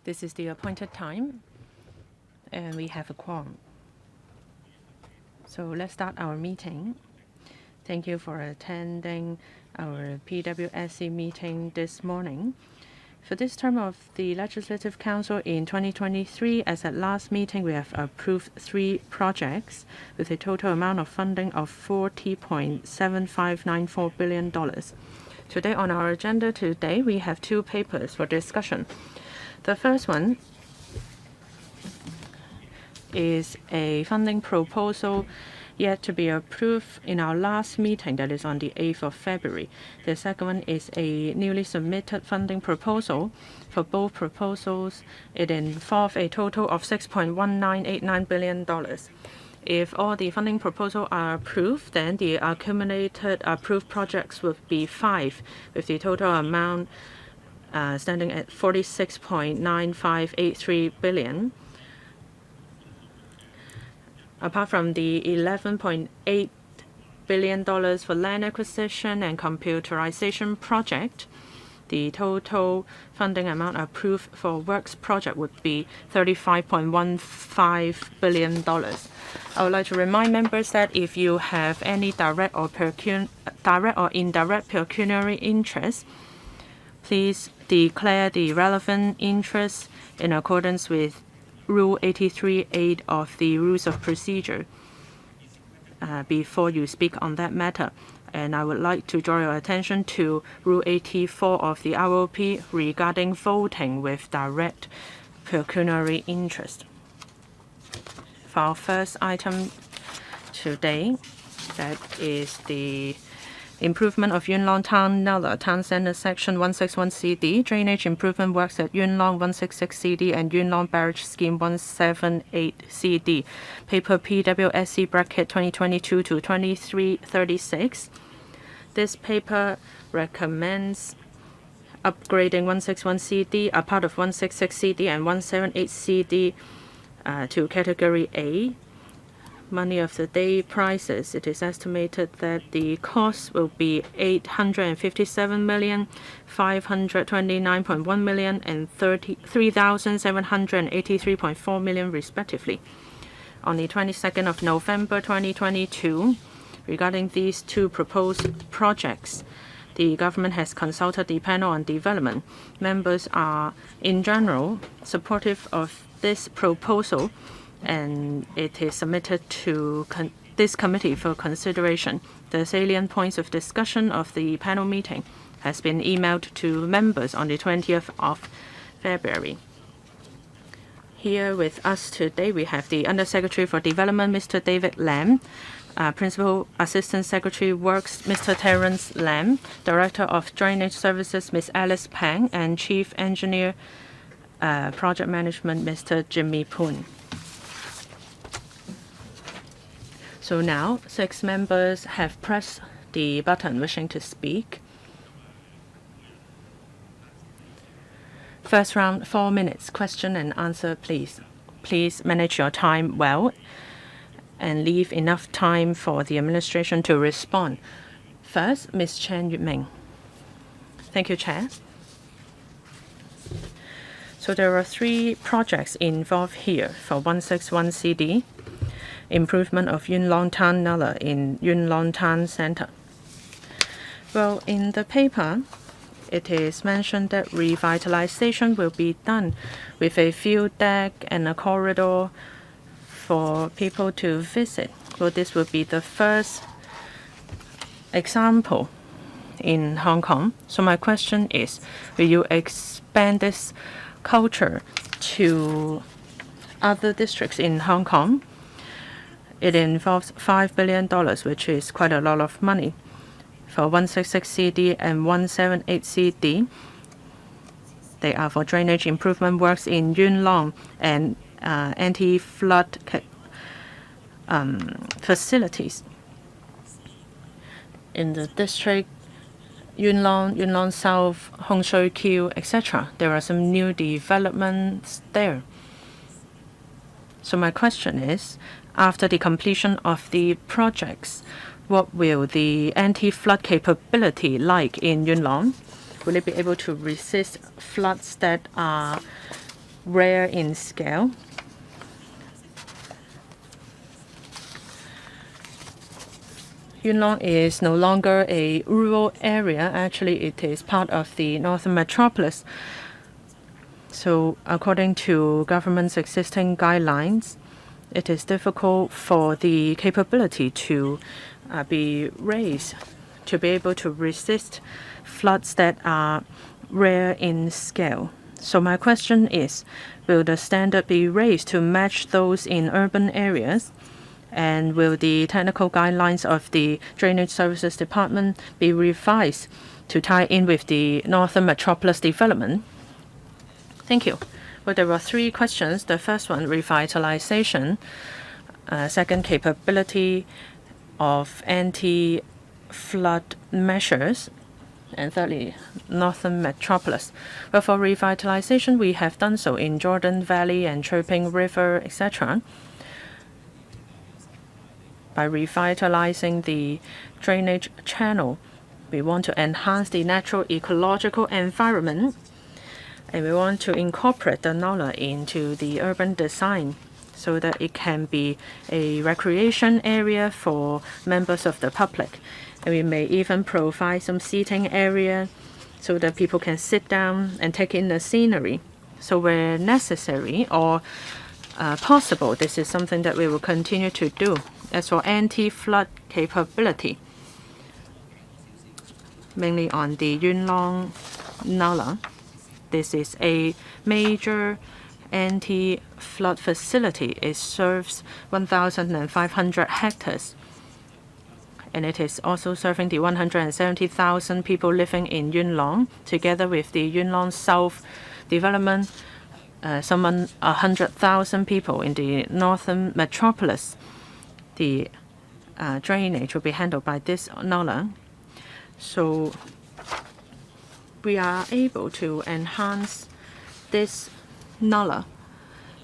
This is the appointed time, and we have a quorum. So let's start our meeting. Thank you for attending our PWSC meeting this morning. For this term of the Legislative Council in 2023, as at last meeting, we have approved 3 projects with a total amount of funding of $40.7594 billion. Today on our agenda we have 2 papers for discussion. The first one is a funding proposal yet to be approved in our last meeting, that is on the 8th of February. The second one is a newly submitted funding proposal. For both proposals, it involves a total of $6.1989 billion. If all the funding proposals are approved, then the accumulated approved projects would be 5, with the total amount standing at $46.9583 billion. Apart from the $11.8 billion for land acquisition and computerization project, the total funding amount approved for works project would be $35.15 billion. I would like to remind members that if you have any direct or indirect pecuniary interest, please declare the relevant interest in accordance with Rule 83(8) of the Rules of Procedure before you speak on that matter. And I would like to draw your attention to Rule 84 of the ROP regarding voting with direct pecuniary interest. For our first item today, that is the improvement of Yuen Long Town Nullah Town Centre Section 161 CD, drainage improvement works at Yuen Long 166 CD and Yuen Long Barrage Scheme 178 CD. Paper PWSC bracket 2022 to 2336. This paper recommends upgrading 161 CD, a part of 166 CD and 178 CD to Category A. Money of the day prices, it is estimated that the cost will be $857,529.1 million and $3,783.4 million respectively. On the 22nd of November 2022, regarding these 2 proposed projects, the government has consulted the panel on development. Members are, in general, supportive of this proposal, and it is submitted to this committee for consideration. The salient points of discussion of the panel meeting has been emailed to members on the 20th of February. Here with us today, we have the Undersecretary for Development, Mr. David Lam, Principal Assistant Secretary Works, Mr. Terence Lam, Director of Drainage Services, Ms. Alice Pang, and Chief Engineer Project Management, Mr. Jimmy Poon. So now, 6 members have pressed the button wishing to speak. First round, 4 minutes. Question and answer, please. Please manage your time well and leave enough time for the administration to respond. First, Ms. Chen Yuming. Thank you, Chair. So there are 3 projects involved here for 161 CD. Improvement of Yuen Long Town Nullah in Yuen Long Town Centre. Well, in the paper, it is mentioned that revitalization will be done with a view deck and a corridor for people to visit. Well, this will be the first example in Hong Kong. So my question is, will you expand this culture to other districts in Hong Kong? It involves $5 billion, which is quite a lot of money. For 166 CD and 178 CD, they are for drainage improvement works in Yuen Long and anti-flood facilities. In the district, Yuen Long South, Hong Shui Kiu, etc., there are some new developments there. So my question is, after the completion of the projects, what will the anti-flood capability like in Yuen Long? Will it be able to resist floods that are rare in scale. Yuen Long is no longer a rural area. Actually, it is part of the northern metropolis. So according to government's existing guidelines, it is difficult for the capability to be raised to be able to resist floods that are rare in scale. So my question is, will the standard be raised to match those in urban areas? And will the technical guidelines of the Drainage Services Department be revised to tie in with the Northern Metropolis development? Thank you. Well, there were 3 questions. The first one, revitalization. Second, capability of anti-flood measures. And thirdly, Northern Metropolis. Well, for revitalization, we have done so in Jordan Valley and Chirping River, etc. By revitalizing the drainage channel, we want to enhance the natural ecological environment, and we want to incorporate the Nullah into the urban design so that it can be a recreation area for members of the public. And we may even provide some seating area so that people can sit down and take in the scenery. So where necessary or possible, this is something that we will continue to do. As for anti-flood capability, mainly on the Yuen Long Nullah, this is a major anti-flood facility. It serves 1,500 hectares. And it is also serving the 170,000 people living in Yuen Long, together with the Yuen Long South development, some 100,000 people in the northern metropolis. The drainage will be handled by this Nullah. So we are able to enhance this Nullah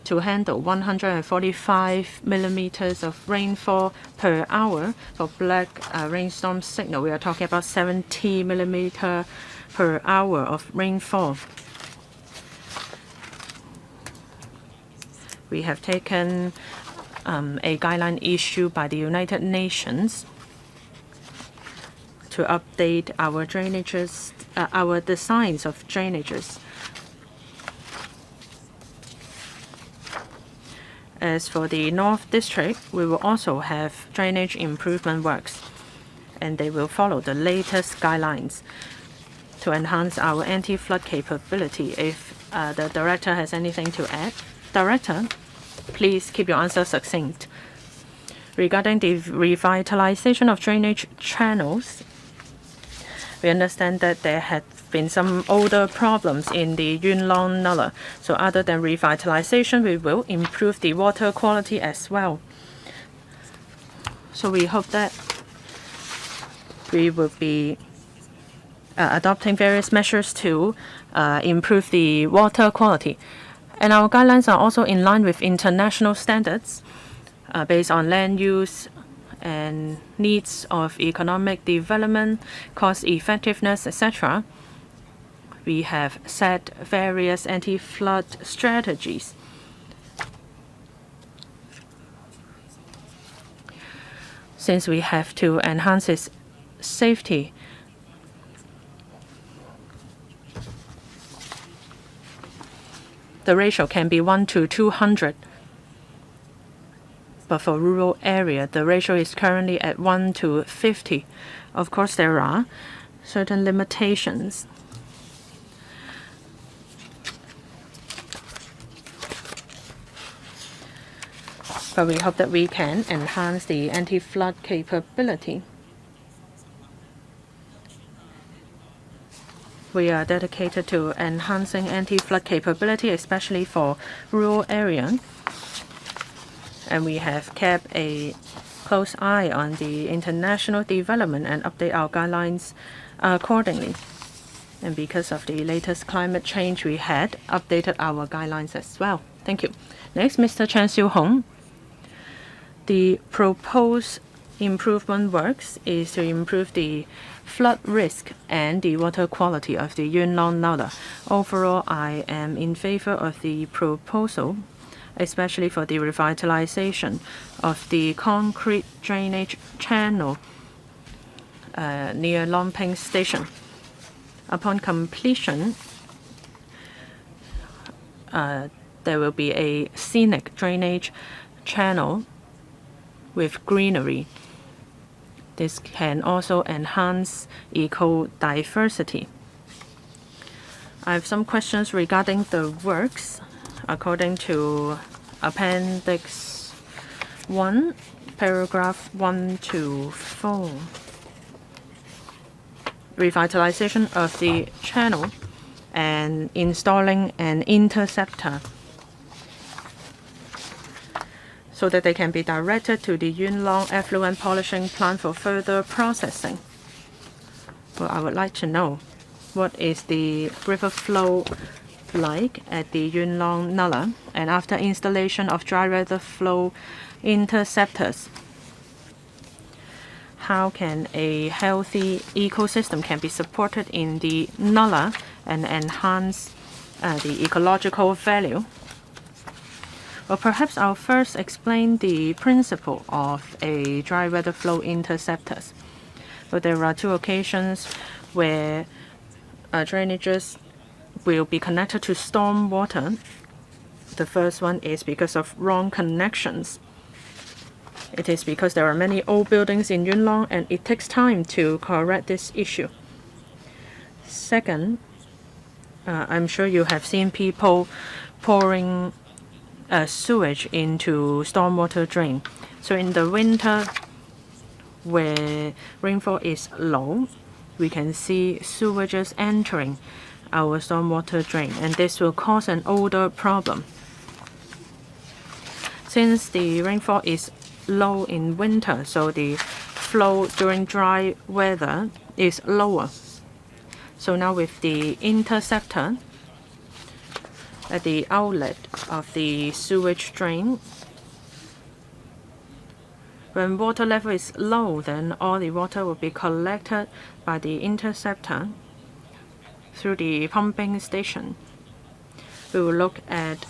to handle 145 millimeters of rainfall per hour. For black rainstorm signal, we are talking about 70 millimeter per hour of rainfall. We have taken a guideline issued by the United Nations to update our drainages, our designs of drainages. As for the North District, we will also have drainage improvement works, and they will follow the latest guidelines to enhance our anti-flood capability. If the Director has anything to add. Director, please keep your answer succinct. Regarding the revitalization of drainage channels, we understand that there had been some older problems in the Yuen Long Nullah. So other than revitalization, we will improve the water quality as well. So we hope that we will be adopting various measures to improve the water quality. And our guidelines are also in line with international standards based on land use and needs of economic development, cost effectiveness, etc. We have set various anti-flood strategies. Since we have to enhance its safety, the ratio can be 1 to 200. But for rural area, the ratio is currently at 1 to 50. Of course, there are certain limitations. But we hope that we can enhance the anti-flood capability. We are dedicated to enhancing anti-flood capability, especially for rural areas. And we have kept a close eye on the international development and update our guidelines accordingly. And because of the latest climate change, we had updated our guidelines as well. Thank you. Next, Mr. Chan Siu-hong. The proposed improvement works is to improve the flood risk and the water quality of the Yuen Long Nullah. Overall, I am in favor of the proposal, especially for the revitalization of the concrete drainage channel near Long Ping Station. Upon completion, there will be a scenic drainage channel with greenery. This can also enhance eco-diversity. I have some questions regarding the works according to Appendix 1, paragraph 1 to 4. Revitalization of the channel and installing an interceptor so that they can be directed to the Yuen Long effluent polishing plant for further processing. Well, I would like to know what is the river flow like at the Yuen Long Nullah, and after installation of dry weather flow interceptors, how can a healthy ecosystem can be supported in the Nullah and enhance the ecological value? Well, perhaps I'll first explain the principle of a dry weather flow interceptors. So there are two occasions where drainages will be connected to storm water. The first one is because of wrong connections. It is because there are many old buildings in Yuen Long and it takes time to correct this issue. Second, I'm sure you have seen people pouring sewage into stormwater drain. So in the winter, where rainfall is low, we can see sewages entering our stormwater drain, and this will cause an odor problem. Since the rainfall is low in winter, so the flow during dry weather is lower. So now with the interceptor at the outlet of the sewage drain, when water level is low, then all the water will be collected by the interceptor through the pumping station. We will look at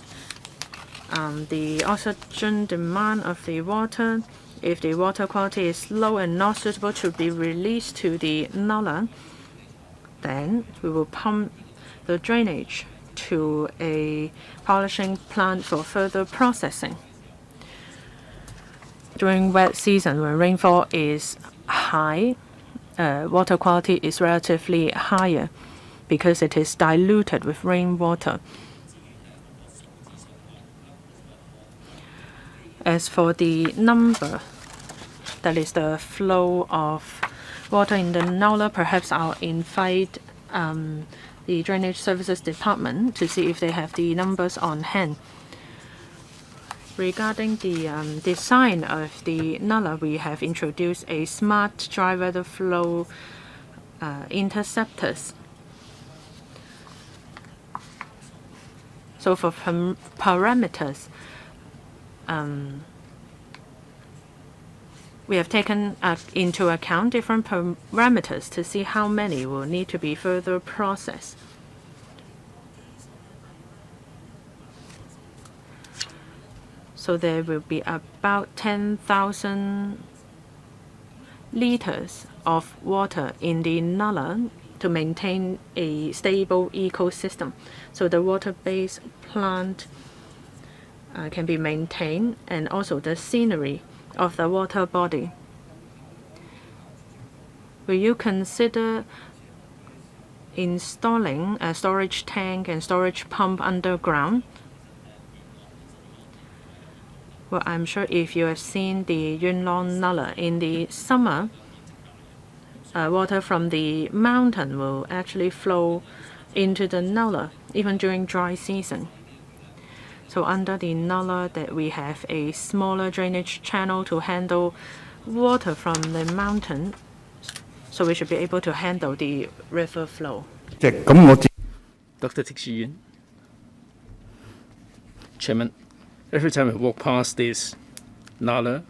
the oxygen demand of the water. If the water quality is low and not suitable to be released to the Nullah, then we will pump the drainage to a polishing plant for further processing. During wet season, when rainfall is high, water quality is relatively higher because it is diluted with rainwater. As for the number, that is the flow of water in the Nullah, perhaps I'll invite the Drainage Services Department to see if they have the numbers on hand. Regarding the design of the Nullah, we have introduced a smart dry weather flow interceptors. So for parameters, we have taken into account different parameters to see how many will need to be further processed. So there will be about 10,000 liters of water in the Nullah to maintain a stable ecosystem. So the water-based plant can be maintained, and also the scenery of the water body. Will you consider installing a storage tank and storage pump underground? Well, I'm sure if you have seen the Yuen Long Nullah in the summer, water from the mountain will actually flow into the Nullah, even during dry season. So under the Nullah, that we have a smaller drainage channel to handle water from the mountain, so we should be able to handle the river flow. Dr. Yuen, Chairman, every time I walk past this Nullah,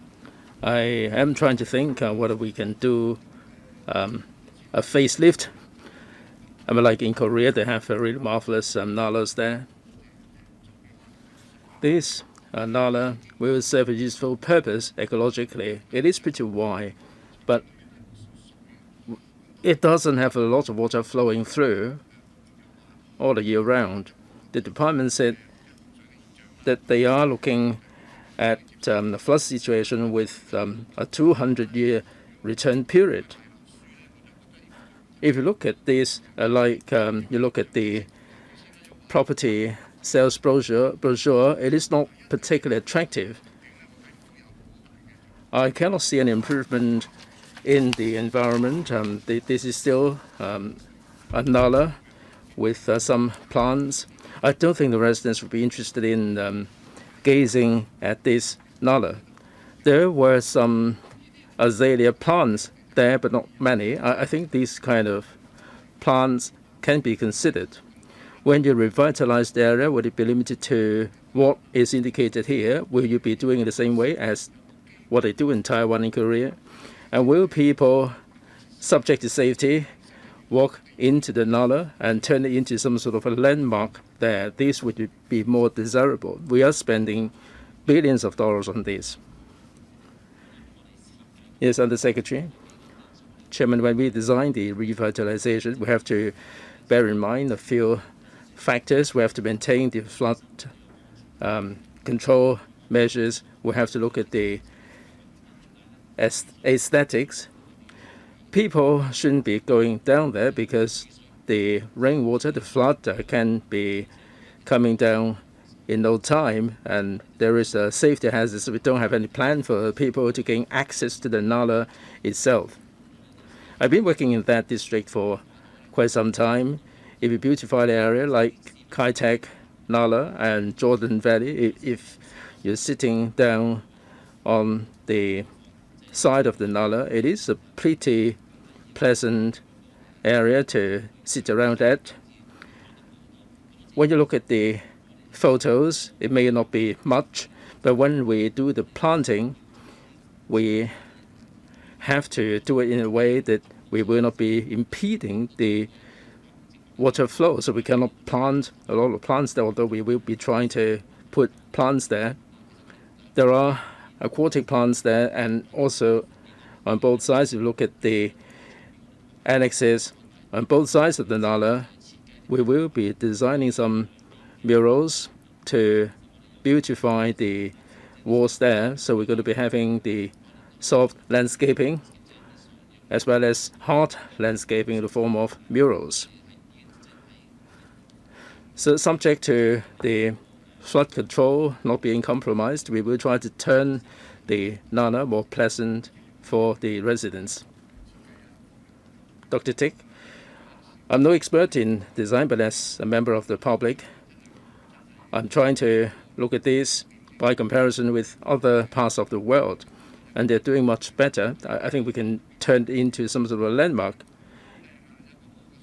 I am trying to think what we can do a facelift. I mean, like in Korea, they have a really marvelous nullahs there. This nullah will serve a useful purpose ecologically. It is pretty wide, but it doesn't have a lot of water flowing through all the year round. The department said that they are looking at the flood situation with a 200-year return period. If you look at this, you look at the property sales brochure, it is not particularly attractive. I cannot see an improvement in the environment. This is still a nullah with some plants. I don't think the residents would be interested in gazing at this nullah. There were some azalea plants there, but not many. I think these kind of plants can be considered. When you revitalize the area, would it be limited to what is indicated here? Will you be doing it the same way as what they do in Taiwan and Korea? And will people, subject to safety, walk into the nullah and turn it into some sort of a landmark there? This would be more desirable. We are spending billions of dollars on this. Yes, Under Secretary. Chairman, when we design the revitalization, we have to bear in mind a few factors. We have to maintain the flood control measures. We have to look at the aesthetics. People shouldn't be going down there because the rainwater, the flood can be coming down in no time, and there is a safety hazard. So we don't have any plan for people to gain access to the nullah itself. I've been working in that district for quite some time. If you beautify the area like Kai Tak, Nullah, and Jordan Valley, if you're sitting down on the side of the nullah, it is a pretty pleasant area to sit around at. When you look at the photos, it may not be much, but when we do the planting, we have to do it in a way that we will not be impeding the water flow. So we cannot plant a lot of plants there, although we will be trying to put plants there. There are aquatic plants there, and also on both sides, if you look at the annexes on both sides of the nullah, we will be designing some murals to beautify the walls there. So we're going to be having the soft landscaping as well as hard landscaping in the form of murals. So subject to the flood control not being compromised, we will try to turn the nullah more pleasant for the residents. Dr. Tick, I'm no expert in design, but as a member of the public, I'm trying to look at this by comparison with other parts of the world, and they're doing much better. I think we can turn it into some sort of a landmark.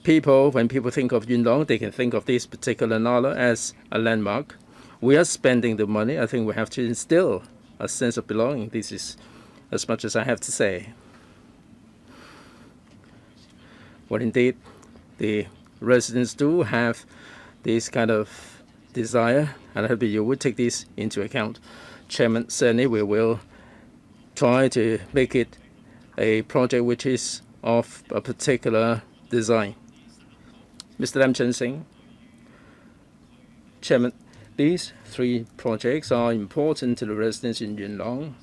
When people think of Yuen Long, they can think of this particular nullah as a landmark. We are spending the money. I think we have to instill a sense of belonging. This is as much as I have to say. Well, indeed, the residents do have this kind of desire, and I hope you would take this into account. Chairman, certainly we will try to make it a project which is of a particular design. Mr. Lam Chen Sing. Chairman, these three projects are important to the residents in Yuen Long.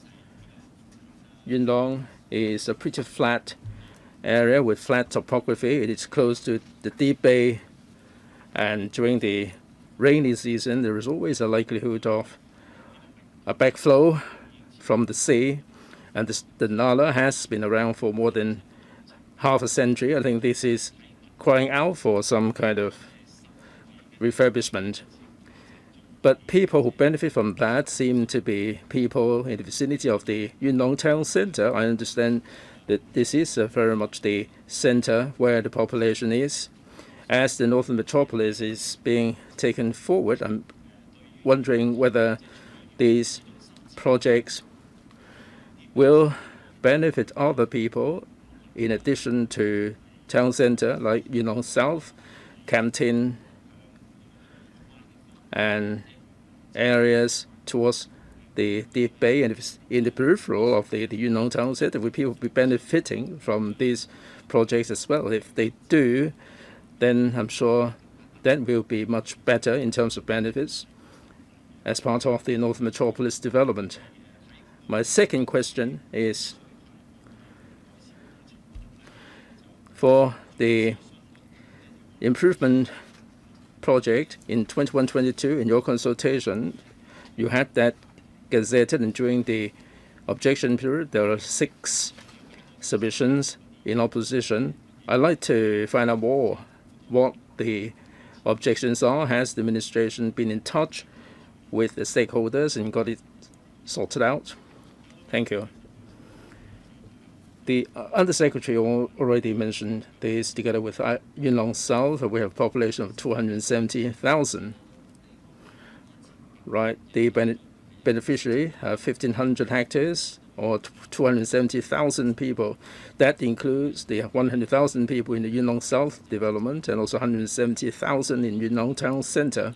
Yuen Long is a pretty flat area with flat topography. It is close to the deep bay, and during the rainy season, there is always a likelihood of a backflow from the sea, and the nullah has been around for more than half a century. I think this is crying out for some kind of refurbishment. But people who benefit from that seem to be people in the vicinity of the Yuen Long town center. I understand that this is very much the center where the population is. As the northern metropolis is being taken forward, I'm wondering whether these projects will benefit other people in addition to town center like Yuen Long South, Canton, and areas towards the bay and in the peripheral of the Yuen Long town center, will people be benefiting from these projects as well? If they do, then I'm sure that will be much better in terms of benefits as part of the North Metropolis development. My second question is for the improvement project in 21-22. In your consultation, you had that gazetted, and during the objection period, there are 6 submissions in opposition. I'd like to find out more what the objections are. Has the administration been in touch with the stakeholders and got it sorted out? Thank you. The Undersecretary already mentioned this. Together with Yuen Long South, we have a population of 270,000. Right, the beneficiary have 1,500 hectares or 270,000 people. That includes the 100,000 people in the Yuen Long South development and also 170,000 in Yuen Long Town Center.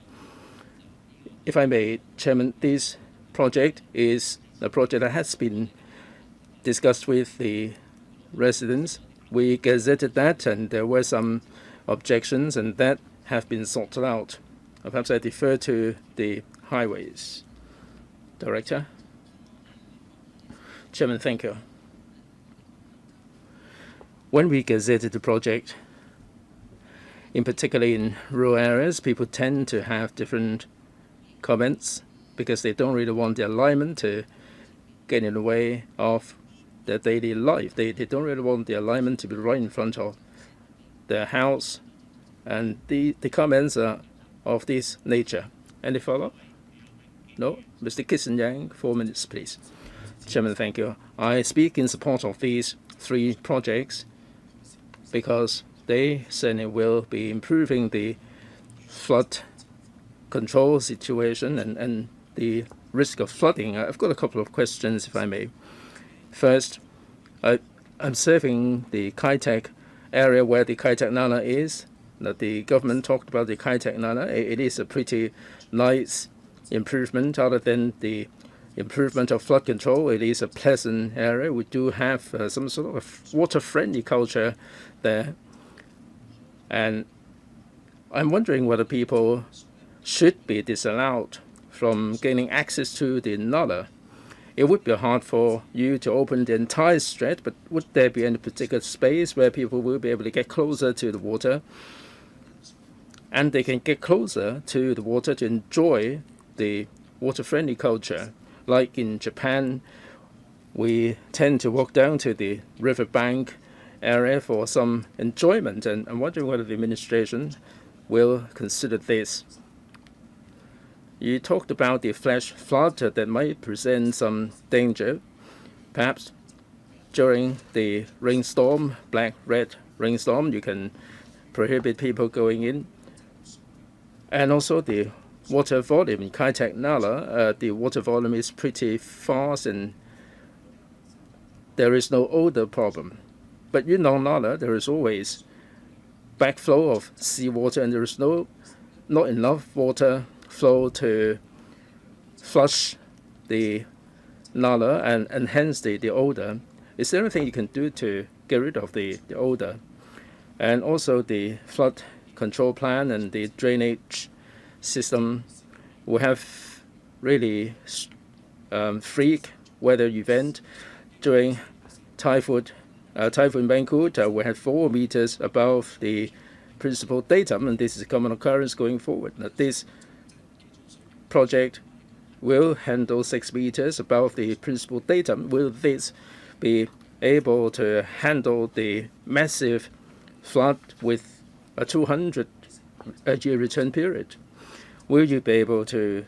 If I may, Chairman, this project is a project that has been discussed with the residents. We gazetted that, and there were some objections, and that have been sorted out. Perhaps I defer to the Highways Director. Chairman, thank you. When we gazetted the project, in particular in rural areas, people tend to have different comments because they don't really want the alignment to get in the way of their daily life. They don't really want the alignment to be right in front of their house. And the comments are of this nature. Any follow-up? No? Mr. Kissenyang, 4 minutes, please. Chairman, thank you. I speak in support of these 3 projects because they certainly will be improving the flood control situation and the risk of flooding. I've got a couple of questions, if I may. First, I'm serving the Kai Tak area where the Kai Tak Nullah is. Now, the government talked about the Kai Tak Nullah. It is a pretty nice improvement. Other than the improvement of flood control, it is a pleasant area. We do have some sort of water-friendly culture there. And I'm wondering whether people should be disallowed from gaining access to the Nullah. It would be hard for you to open the entire stretch, but would there be any particular space where people will be able to get closer to the water? And they can get closer to the water to enjoy the water-friendly culture. Like in Japan, we tend to walk down to the riverbank area for some enjoyment, and I'm wondering whether the administration will consider this. You talked about the flash flood that might present some danger. Perhaps during the rainstorm, black-red rainstorm, you can prohibit people going in. And also the water volume in Kai Tak Nullah, the water volume is pretty fast and there is no odor problem. But Yuen Long Nullah, there is always backflow of seawater and there is not enough water flow to flush the Nullah and hence the odor. Is there anything you can do to get rid of the odor? And also the flood control plan and the drainage system will have really freak weather event during Typhoon Mangkhut. We had 4 meters above the principal datum, and this is a common occurrence going forward. Now, this project will handle 6 meters above the principal datum. Will this be able to handle the massive flood with a 200-year return period? Will you be able to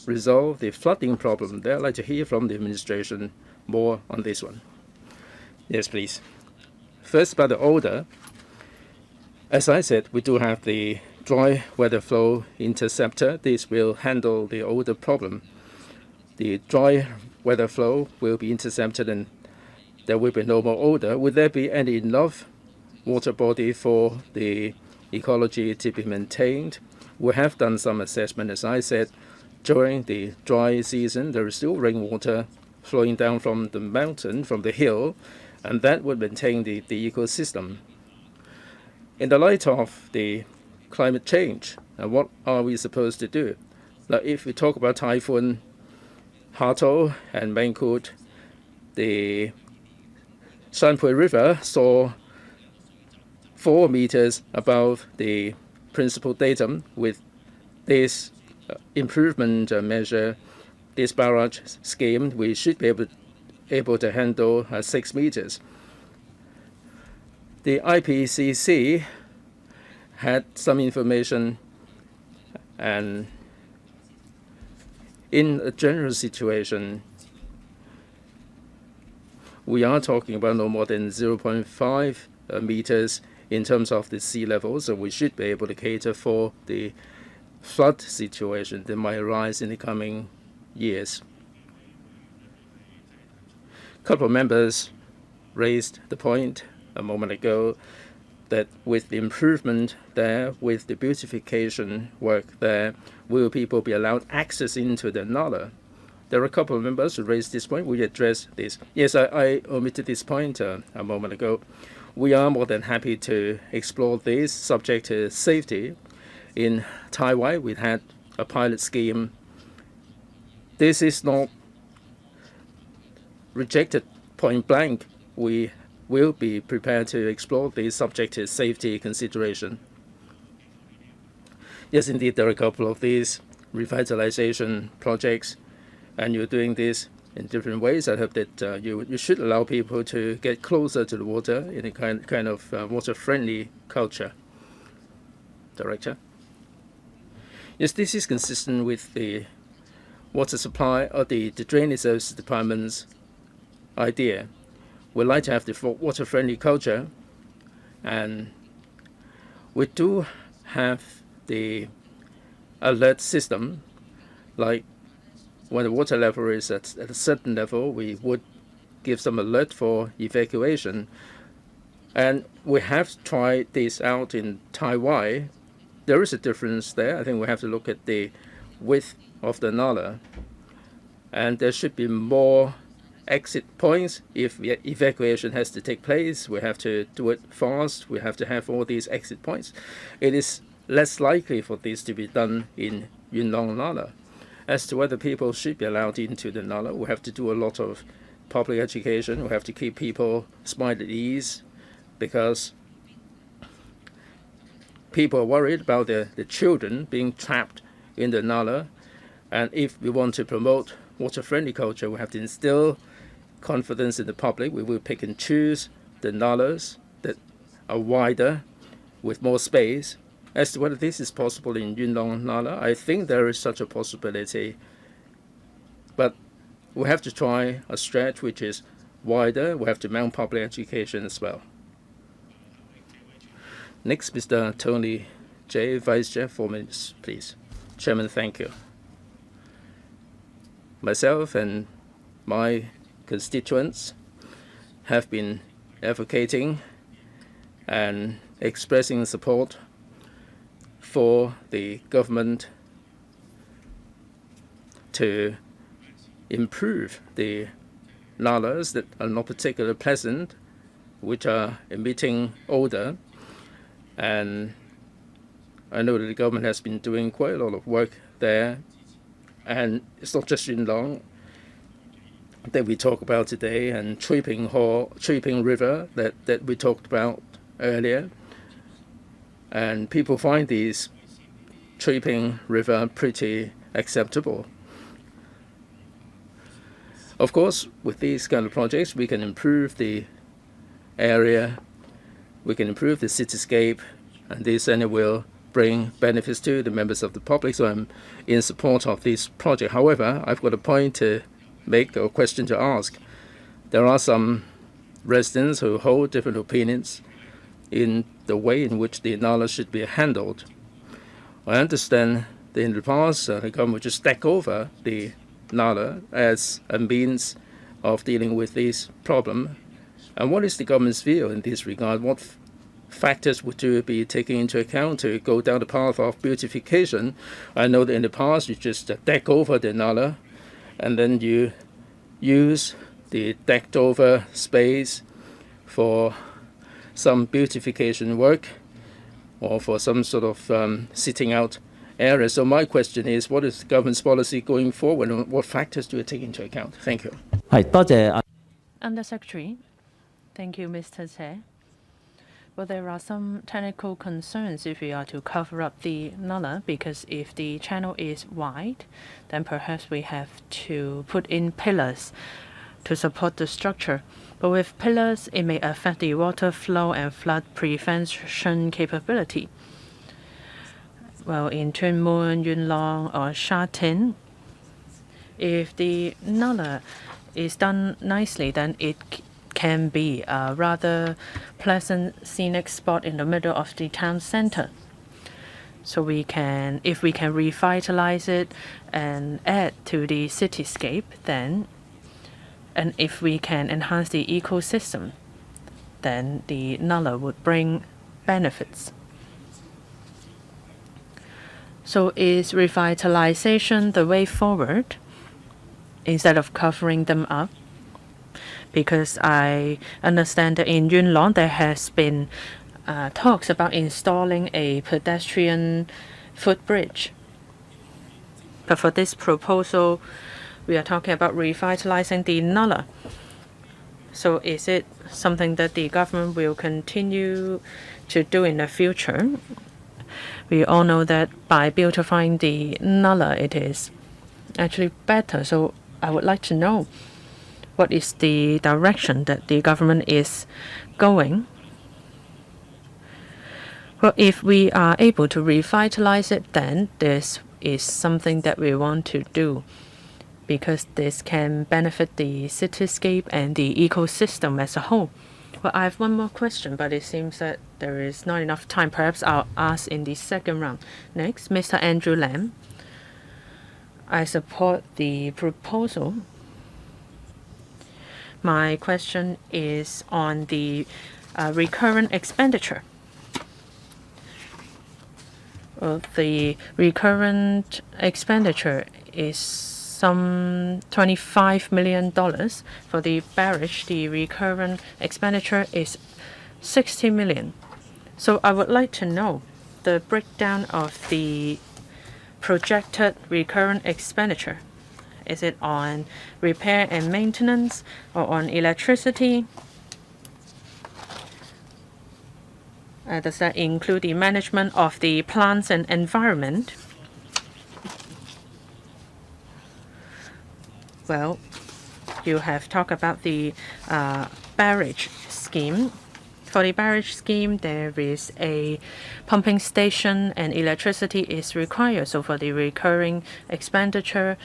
resolve the flooding problem there? I'd like to hear from the administration more on this one. Yes, please. First, about the odor. As I said, we do have the dry weather flow interceptor. This will handle the odor problem. The dry weather flow will be intercepted and there will be no more odor. Would there be any enough water body for the ecology to be maintained. We have done some assessment, as I said. During the dry season, there is still rainwater flowing down from the mountain, from the hill, and that would maintain the ecosystem. In the light of the climate change, what are we supposed to do? Now, if we talk about Typhoon Hato and Mangkhut, the Shanpui River saw 4 meters above the principal datum. With this improvement measure, this barrage scheme, we should be able to handle 6 meters. The IPCC had some information, and in a general situation, we are talking about no more than 0.5 meters in terms of the sea level, so we should be able to cater for the flood situation that might arise in the coming years. A couple of members raised the point a moment ago that with the improvement there, with the beautification work there, will people be allowed access into the Nullah? There are a couple of members who raised this point. We address this. Yes, I omitted this point a moment ago. We are more than happy to explore this subject to safety. In Taiwan, we had a pilot scheme. This is not rejected point blank. We will be prepared to explore this subject to safety consideration. Yes, indeed, there are a couple of these revitalization projects, and you're doing this in different ways. I hope that you should allow people to get closer to the water in a kind of water-friendly culture. Director? Yes, this is consistent with the water supply or the drainage service department's idea. We'd like to have the water-friendly culture, and we do have the alert system. Like when the water level is at a certain level, we would give some alert for evacuation. And we have tried this out in Taiwan. There is a difference there. I think we have to look at the width of the Nullah, and there should be more exit points. If evacuation has to take place, we have to do it fast. We have to have all these exit points. It is less likely for this to be done in Yuen Long Nullah. As to whether people should be allowed into the Nullah, we have to do a lot of public education. We have to keep people mind at ease, because people are worried about the children being trapped in the Nullah. And if we want to promote water-friendly culture, we have to instill confidence in the public. We will pick and choose the Nullahs that are wider with more space. As to whether this is possible in Yuen Long Nullah, I think there is such a possibility. But we have to try a stretch which is wider. We have to mount public education as well. Next, Mr. Tony J., Vice Chair, 4 minutes, please. Chairman, thank you. Myself and my constituents have been advocating and expressing support for the government to improve the Nullahs that are not particularly pleasant, which are emitting odor. And I know that the government has been doing quite a lot of work there. And it's not just Yuen Long that we talk about today, and Chui Ping River that we talked about earlier. And people find these Chui Ping River pretty acceptable. Of course, with these kind of projects, we can improve the area, we can improve the cityscape, and this will bring benefits to the members of the public. So I'm in support of this project. However, I've got a point to make, or a question to ask. There are some residents who hold different opinions in the way in which the Nullah should be handled. I understand that in the past, the government would just stack over the Nullah as a means of dealing with this problem. And what is the government's view in this regard? What factors would you be taking into account to go down the path of beautification? I know that in the past you just deck over the Nullah, and then you use the decked over space for some beautification work or for some sort of sitting out area. So my question is, what is the government's policy going forward, and what factors do you take into account? Thank you. 係多謝 Undersecretary, thank you, Mr. Tse. Well, there are some technical concerns if we are to cover up the Nullah, because if the channel is wide, then perhaps we have to put in pillars to support the structure. But with pillars, it may affect the water flow and flood prevention capability. Well, in Tuen Mun, Yuen Long, or Sha Tin, if the Nullah is done nicely, then it can be a rather pleasant scenic spot in the middle of the town center. So if we can revitalize it and add to the cityscape, then, and if we can enhance the ecosystem, then the Nullah would bring benefits. So is revitalization the way forward instead of covering them up? Because I understand that in Yuen Long there has been talks about installing a pedestrian footbridge. But for this proposal, we are talking about revitalizing the Nullah. So is it something that the government will continue to do in the future? We all know that by beautifying the Nullah, it is actually better. So I would like to know what is the direction that the government is going. Well, if we are able to revitalize it, then this is something that we want to do, because this can benefit the cityscape and the ecosystem as a whole. Well, I have one more question, but it seems that there is not enough time. Perhaps I'll ask in the second round. Next, Mr. Andrew Lam. I support the proposal. My question is on the recurrent expenditure. Well, the recurrent expenditure is some $25 million. For the Barrage, the recurrent expenditure is $60 million. So I would like to know the breakdown of the projected recurrent expenditure. Is it on repair and maintenance or on electricity? Does that include the management of the plants and environment? Well, you have talked about the Barrage scheme. For the Barrage scheme, there is a pumping station and electricity is required. So for the recurring expenditure,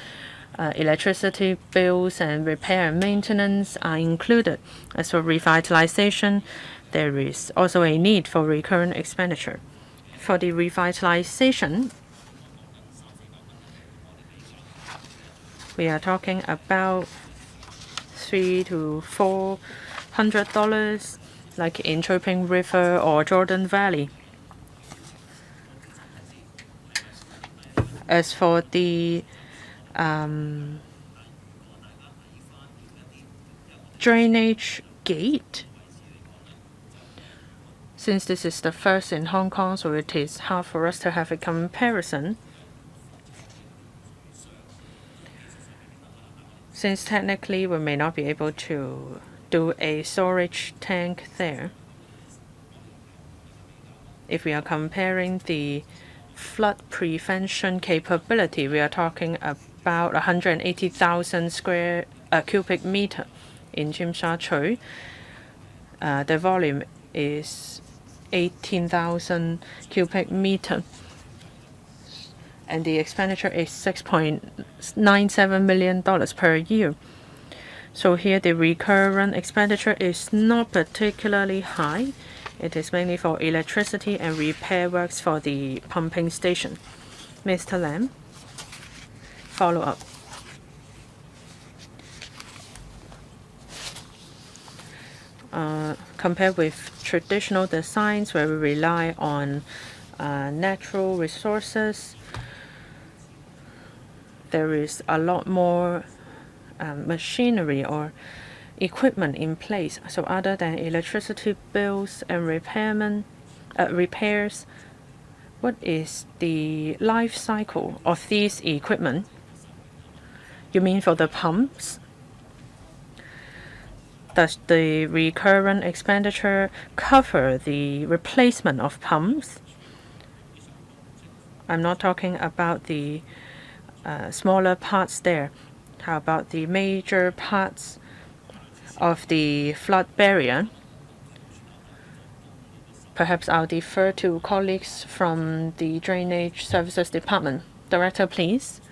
electricity bills and repair and maintenance are included. As for revitalization, there is also a need for recurrent expenditure. For the revitalization, we are talking about $300 to $400, like in Choping River or Jordan Valley. As for the drainage gate, since this is the first in Hong Kong, so it is hard for us to have a comparison. Since technically we may not be able to do a storage tank there, if we are comparing the flood prevention capability, we are talking about 180,000 cubic meter in Tsim Sha Tsui. The volume is 18,000 cubic meter, and the expenditure is $6.97 million per year. So here the recurrent expenditure is not particularly high. It is mainly for electricity and repair works for the pumping station. Mr. Lam, follow up. Compared with traditional designs where we rely on natural resources. There is a lot more machinery or equipment in place. So other than electricity bills and repairs, what is the life cycle of these equipment? You mean for the pumps? Does the recurrent expenditure cover the replacement of pumps? I'm not talking about the smaller parts there. How about the major parts of the flood barrier? Perhaps I'll defer to colleagues from the Drainage Services Department. Director, please.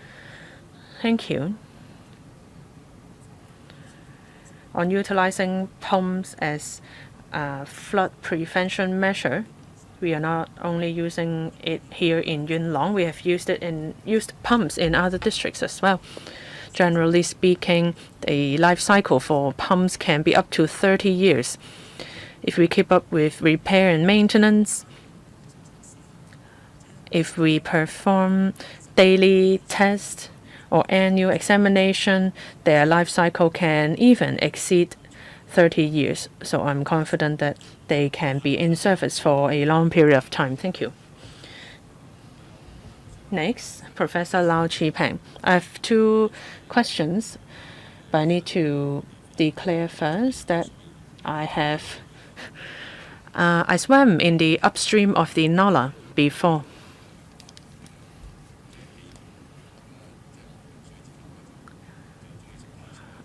Thank you. On utilizing pumps as a flood prevention measure, we are not only using it here in Yuen Long, we have used pumps in other districts as well. Generally speaking, the life cycle for pumps can be up to 30 years. If we keep up with repair and maintenance, if we perform daily tests or annual examination, their life cycle can even exceed 30 years. So I'm confident that they can be in service for a long period of time. Thank you. Next, Professor Lau Chi-Peng. I have two questions, but I need to declare first that I swam in the upstream of the Nullah before.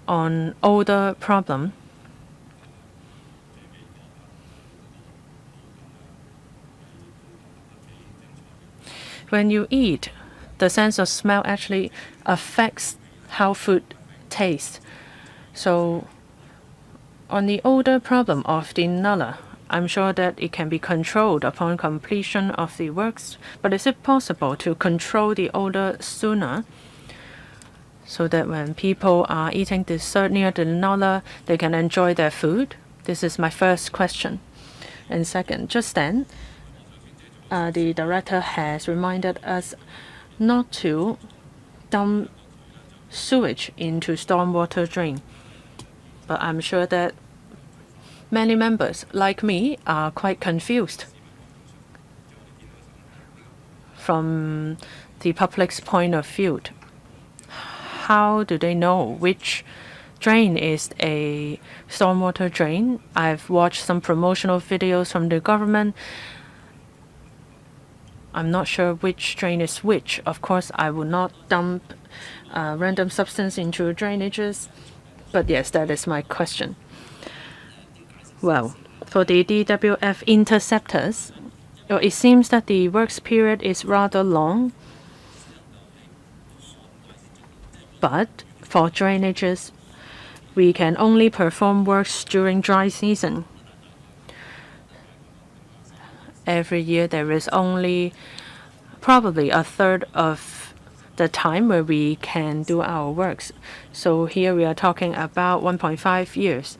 On odor problem, when you eat, the sense of smell actually affects how food tastes. So on the odor problem of the Nullah, I'm sure that it can be controlled upon completion of the works, but is it possible to control the odor sooner so that when people are eating dessert near the Nullah, they can enjoy their food? This is my first question. And second, just then, the director has reminded us not to dump sewage into stormwater drain. But I'm sure that many members, like me, are quite confused. From the public's point of view, how do they know which drain is a stormwater drain? I've watched some promotional videos from the government. I'm not sure which drain is which. Of course, I will not dump random substance into drainages. But yes, that is my question. Well, for the DWF interceptors, it seems that the works period is rather long. But for drainages, we can only perform works during dry season. Every year there is only probably a third of the time where we can do our works. So here we are talking about 1.5 years.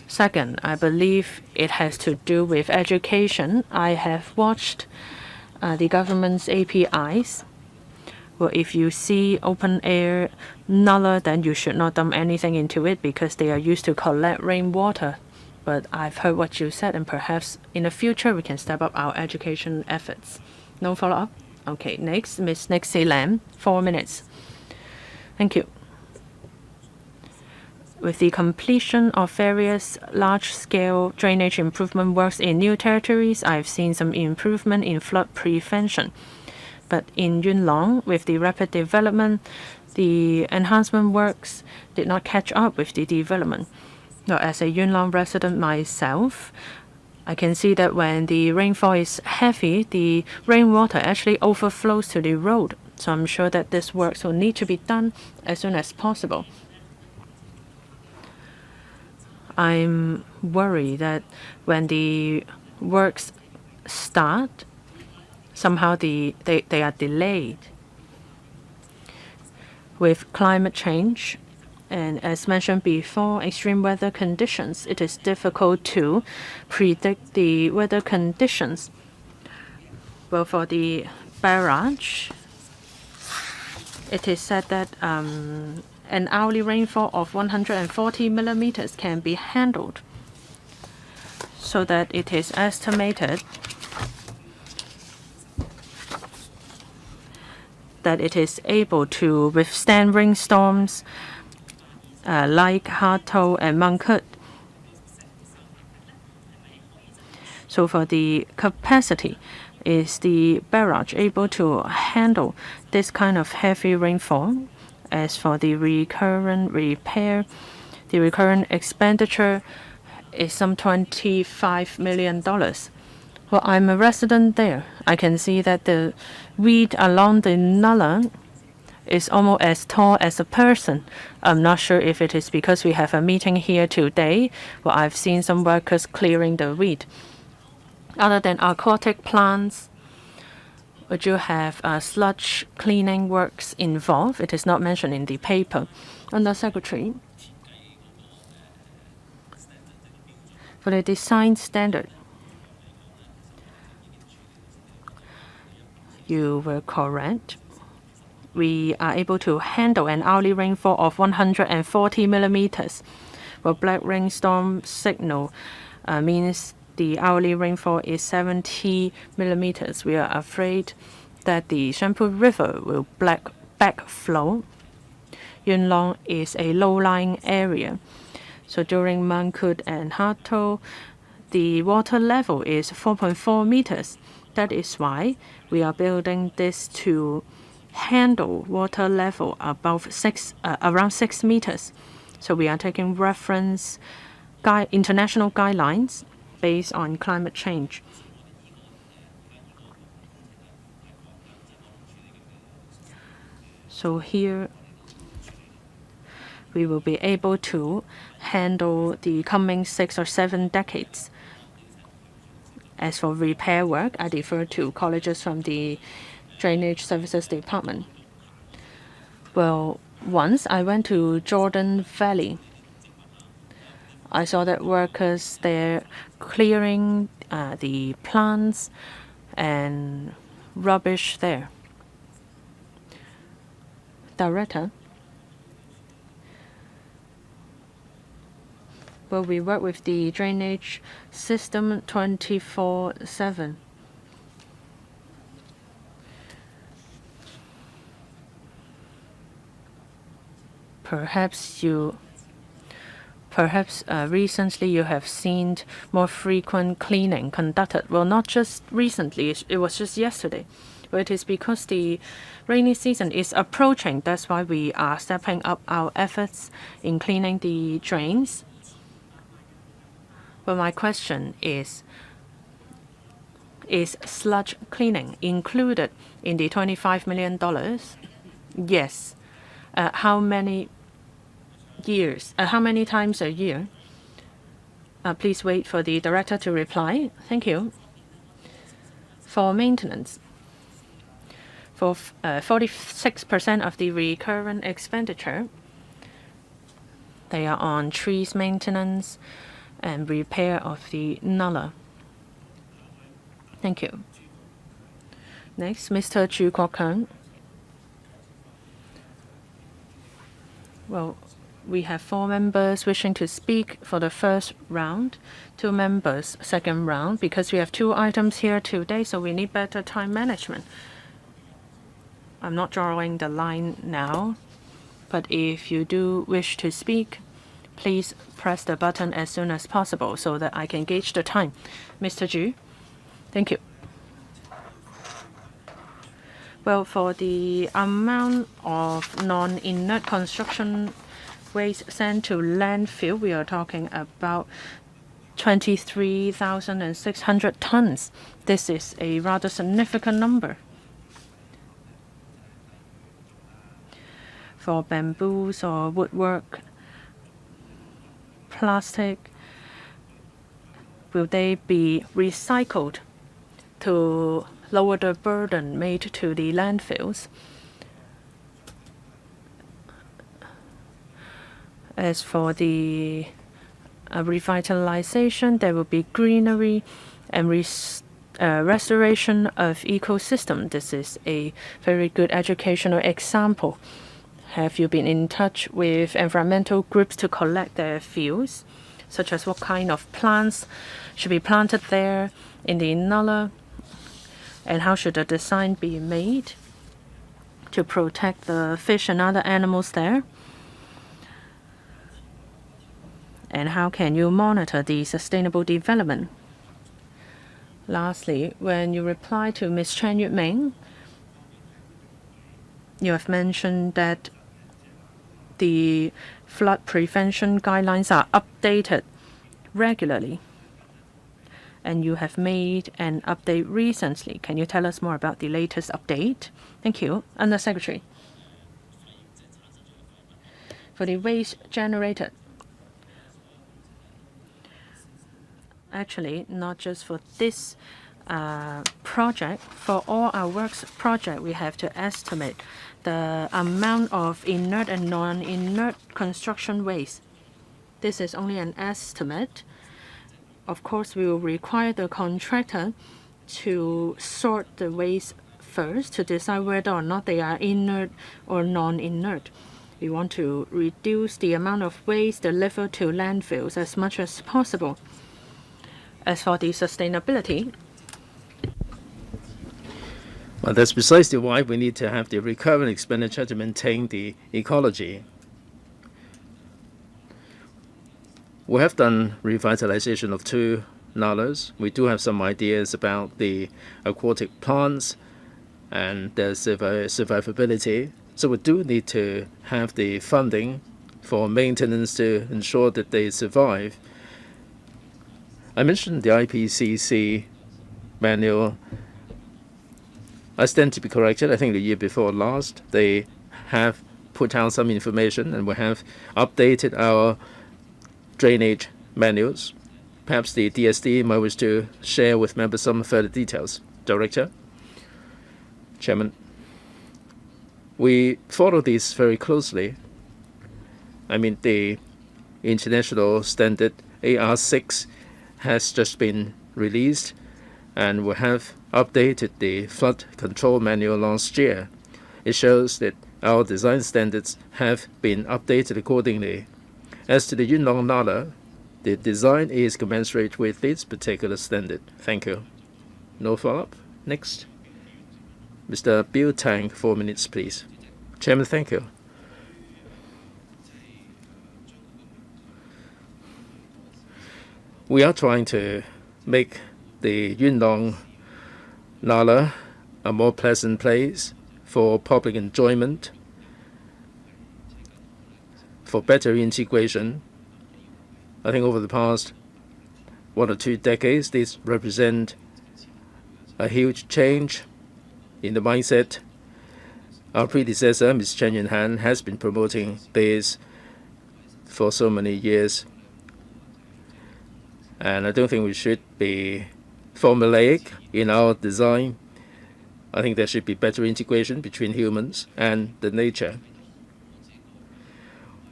Second, I believe it has to do with education. I have watched the government's APIs. Well, if you see open air Nullah, then you should not dump anything into it because they are used to collect rainwater. But I've heard what you said, and perhaps in the future we can step up our education efforts. No follow-up? Okay, next, Ms. Nixie Lam, 4 minutes. Thank you. With the completion of various large-scale drainage improvement works in new territories, I've seen some improvement in flood prevention. But in Yuen Long, with the rapid development, the enhancement works did not catch up with the development. Now, as a Yuen Long resident myself, I can see that when the rainfall is heavy, the rainwater actually overflows to the road. So I'm sure that this works will need to be done as soon as possible. I'm worried that when the works start, somehow they are delayed. With climate change And as mentioned before, extreme weather conditions, it is difficult to predict the weather conditions. Well, for the barrage, it is said that an hourly rainfall of 140 millimeters can be handled, so that it is estimated that it is able to withstand rainstorms like Hato and Mangkut. So for the capacity, is the barrage able to handle this kind of heavy rainfall? As for the recurrent repair, the recurrent expenditure is some $25 million. Well, I'm a resident there. I can see that the weed along the Nullah is almost as tall as a person. I'm not sure if it is because we have a meeting here today. Well, I've seen some workers clearing the weed. Other than aquatic plants, would you have sludge cleaning works involved? It is not mentioned in the paper. Under Secretary, for the design standard, you were correct. We are able to handle an hourly rainfall of 140 millimeters. Well, black rainstorm signal means the hourly rainfall is 70 millimeters. We are afraid that the Shampoo River will backflow. Yuen Long is a low-lying area. So during Mangkut and Hato, the water level is 4.4 meters. That is why we are building this to handle water level above around 6 meters. So we are taking reference international guidelines based on climate change. So here we will be able to handle the coming 6 or 7 decades. As for repair work, I defer to colleagues from the Drainage Services Department. Well, once I went to Jordan Valley. I saw that workers there clearing the plants and rubbish there. Director, well, we work with the drainage system 24/7. Perhaps recently you have seen more frequent cleaning conducted. Well, not just recently, it was just yesterday. But it is because the rainy season is approaching. That's why we are stepping up our efforts in cleaning the drains. But my question is sludge cleaning included in the $25 million? Yes. How many years? How many times a year? Please wait for the director to reply. Thank you. For maintenance, for 46% of the recurrent expenditure, they are on trees maintenance and repair of the Nullah. Thank you. Next, Mr. Chu Kwok-keung. Well, we have 4 members wishing to speak for the first round, 2 members second round, because we have 2 items here today, so we need better time management. I'm not drawing the line now, but if you do wish to speak, please press the button as soon as possible so that I can gauge the time. Mr. Ju, thank you. Well, for the amount of non-inert construction waste sent to landfill, we are talking about 23,600 tons. This is a rather significant number. For bamboos or woodwork, plastic, will they be recycled to lower the burden made to the landfills? As for the revitalization, there will be greenery and restoration of ecosystem. This is a very good educational example. Have you been in touch with environmental groups to collect their views, such as what kind of plants should be planted there in the Nullah, and how should the design be made to protect the fish and other animals there? And how can you monitor the sustainable development? Lastly, when you reply to Ms. Chen Yuming, you have mentioned that the flood prevention guidelines are updated regularly, and you have made an update recently. Can you tell us more about the latest update? Thank you. Under Secretary, for the waste generated, actually, not just for this project, for all our works project, we have to estimate the amount of inert and non-inert construction waste. This is only an estimate. Of course, we will require the contractor to sort the waste first to decide whether or not they are inert or non-inert. We want to reduce the amount of waste delivered to landfills as much as possible. As for the sustainability, well, that's precisely why we need to have the recurrent expenditure to maintain the ecology. We have done revitalization of 2 nullahs. We do have some ideas about the aquatic plants and their survivability. So we do need to have the funding for maintenance to ensure that they survive. I mentioned the IPCC manual. I stand to be corrected. I think the year before last, they have put out some information, and we have updated our drainage manuals. Perhaps the DSD might wish to share with members some further details. Director, Chairman, we follow this very closely. I mean, the international standard AR6 has just been released, and we have updated the flood control manual last year. It shows that our design standards have been updated accordingly. As to the Yuen Long Nullah, the design is commensurate with its particular standard. Thank you. No follow-up. Next. Mr. Bill Tang, 4 minutes, please. Chairman, thank you. We are trying to make the Yuen Long Nullah a more pleasant place for public enjoyment, for better integration. I think over the past 1 or 2 decades, this represents a huge change in the mindset. Our predecessor, Ms. Chen Yunhan, has been promoting this for so many years. And I don't think we should be formulaic in our design. I think there should be better integration between humans and the nature.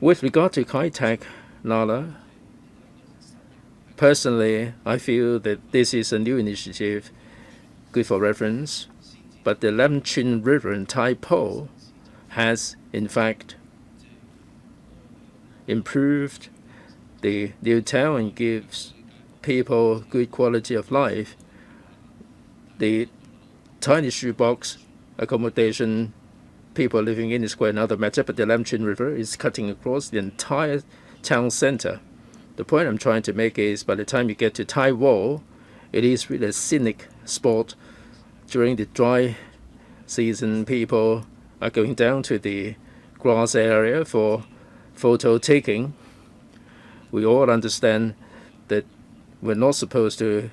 With regard to Kai Tak Nullah, personally, I feel that this is a new initiative, good for reference, but the Lam Chin River in Tai Po has, in fact, improved the new town and gives people good quality of life. The tiny shoebox accommodation people living in is quite another matter, but the Lam Chin River is cutting across the entire town center. The point I'm trying to make is by the time you get to Tai Wo, it is really a scenic spot. During the dry season, people are going down to the grass area for photo taking. We all understand that we're not supposed to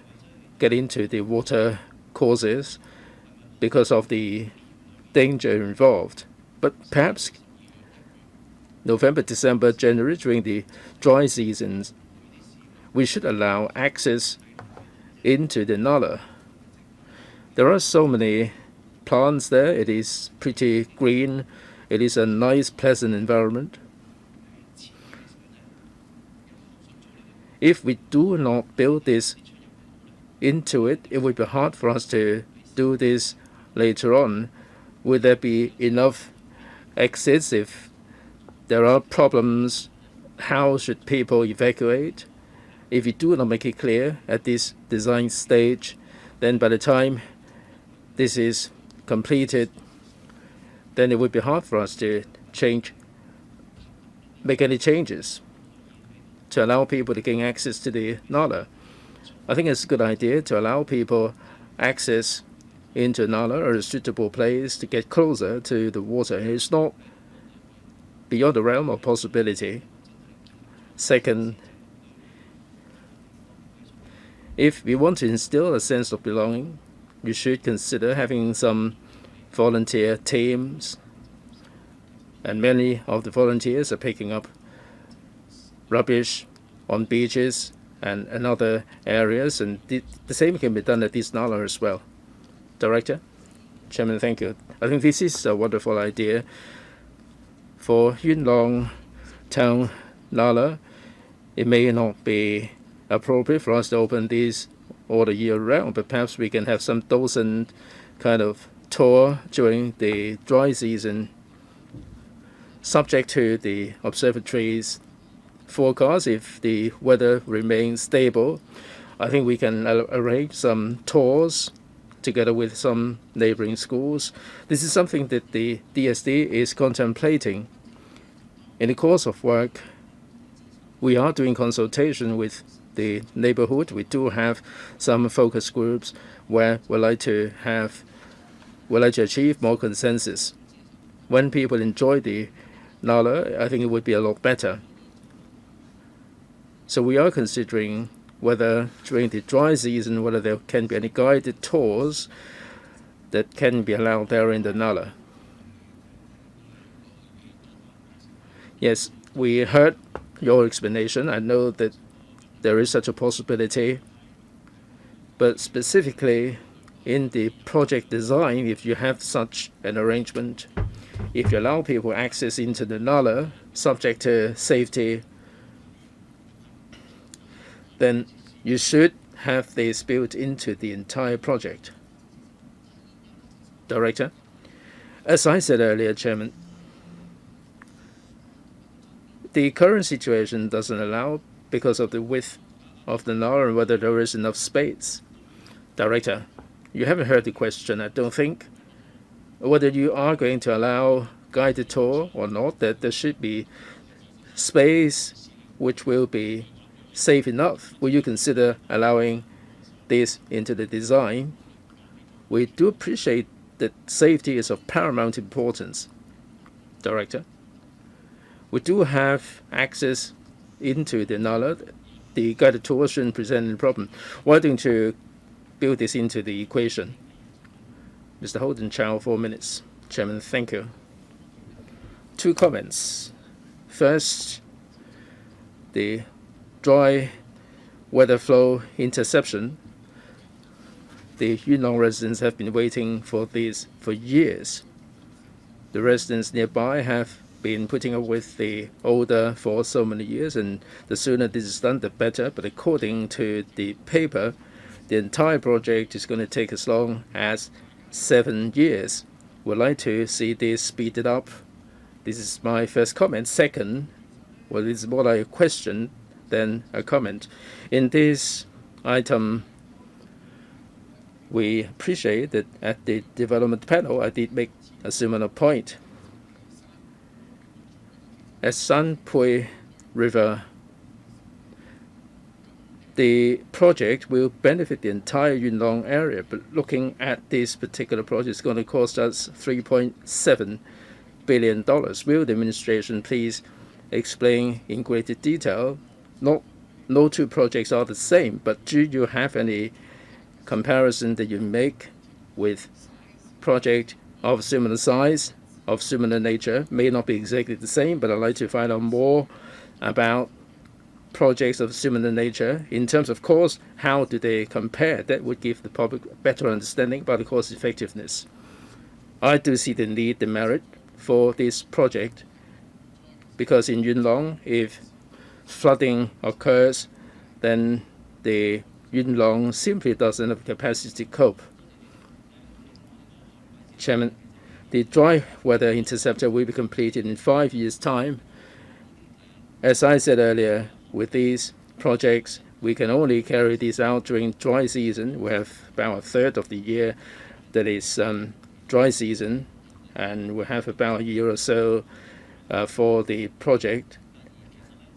get into the water courses because of the danger involved. But perhaps November, December, January, during the dry seasons, we should allow access into the Nullah. There are so many plants there. It is pretty green. It is a nice, pleasant environment. If we do not build this into it, it would be hard for us to do this later on. Will there be enough exits if there are problems? How should people evacuate? If you do not make it clear at this design stage, then by the time this is completed, then it would be hard for us to make any changes to allow people to gain access to the Nullah. I think it's a good idea to allow people access into Nullah or a suitable place to get closer to the water. It's not beyond the realm of possibility. Second, if we want to instill a sense of belonging, we should consider having some volunteer teams, and many of the volunteers are picking up rubbish on beaches and other areas, and the same can be done at this Nullah as well. Director? Chairman, thank you. I think this is a wonderful idea. For Yuen Long Town Nullah, it may not be appropriate for us to open these all the year round, but perhaps we can have some docent kind of tour during the dry season, subject to the observatory's forecast. If the weather remains stable, I think we can arrange some tours together with some neighboring schools. This is something that the DSD is contemplating. In the course of work, we are doing consultation with the neighborhood. We do have some focus groups where we'd like to achieve more consensus. When people enjoy the Nullah, I think it would be a lot better. So we are considering whether during the dry season, whether there can be any guided tours that can be allowed there in the Nullah. Yes, we heard your explanation. I know that there is such a possibility, but specifically in the project design, if you have such an arrangement, if you allow people access into the Nullah subject to safety, then you should have this built into the entire project. Director? As I said earlier, Chairman, the current situation doesn't allow because of the width of the Nullah and whether there is enough space. Director, you haven't heard the question, I don't think. Whether you are going to allow guided tour or not, that there should be space which will be safe enough. Will you consider allowing this into the design? We do appreciate that safety is of paramount importance. Director, we do have access into the Nullah. The guided tour shouldn't present any problem. Why don't you build this into the equation? Mr. Holden Chow, 4 minutes. Chairman, thank you. 2 comments. First, the dry weather flow interception. The Yuen Long residents have been waiting for this for years. The residents nearby have been putting up with the odor for so many years, and the sooner this is done, the better. But according to the paper, the entire project is going to take as long as 7 years. We'd like to see this speeded up. This is my first comment. Second, well, this is more like a question than a comment. In this item, we appreciate that at the development panel, I did make a similar point. At San Pui River, the project will benefit the entire Yuen Long area, but looking at this particular project, it's going to cost us $3.7 billion. Will the administration please explain in greater detail? No 2 projects are the same, but do you have any comparison that you make with project of similar size, of similar nature? May not be exactly the same, but I'd like to find out more about projects of similar nature. In terms of cost, how do they compare? That would give the public a better understanding about the cost effectiveness. I do see the need, the merit for this project, because in Yuen Long, if flooding occurs, then the Yuen Long simply doesn't have capacity to cope. Chairman, the dry weather interceptor will be completed in 5 years' time. As I said earlier, with these projects, we can only carry these out during dry season. We have about a third of the year that is dry season, and we have about a year or so for the project.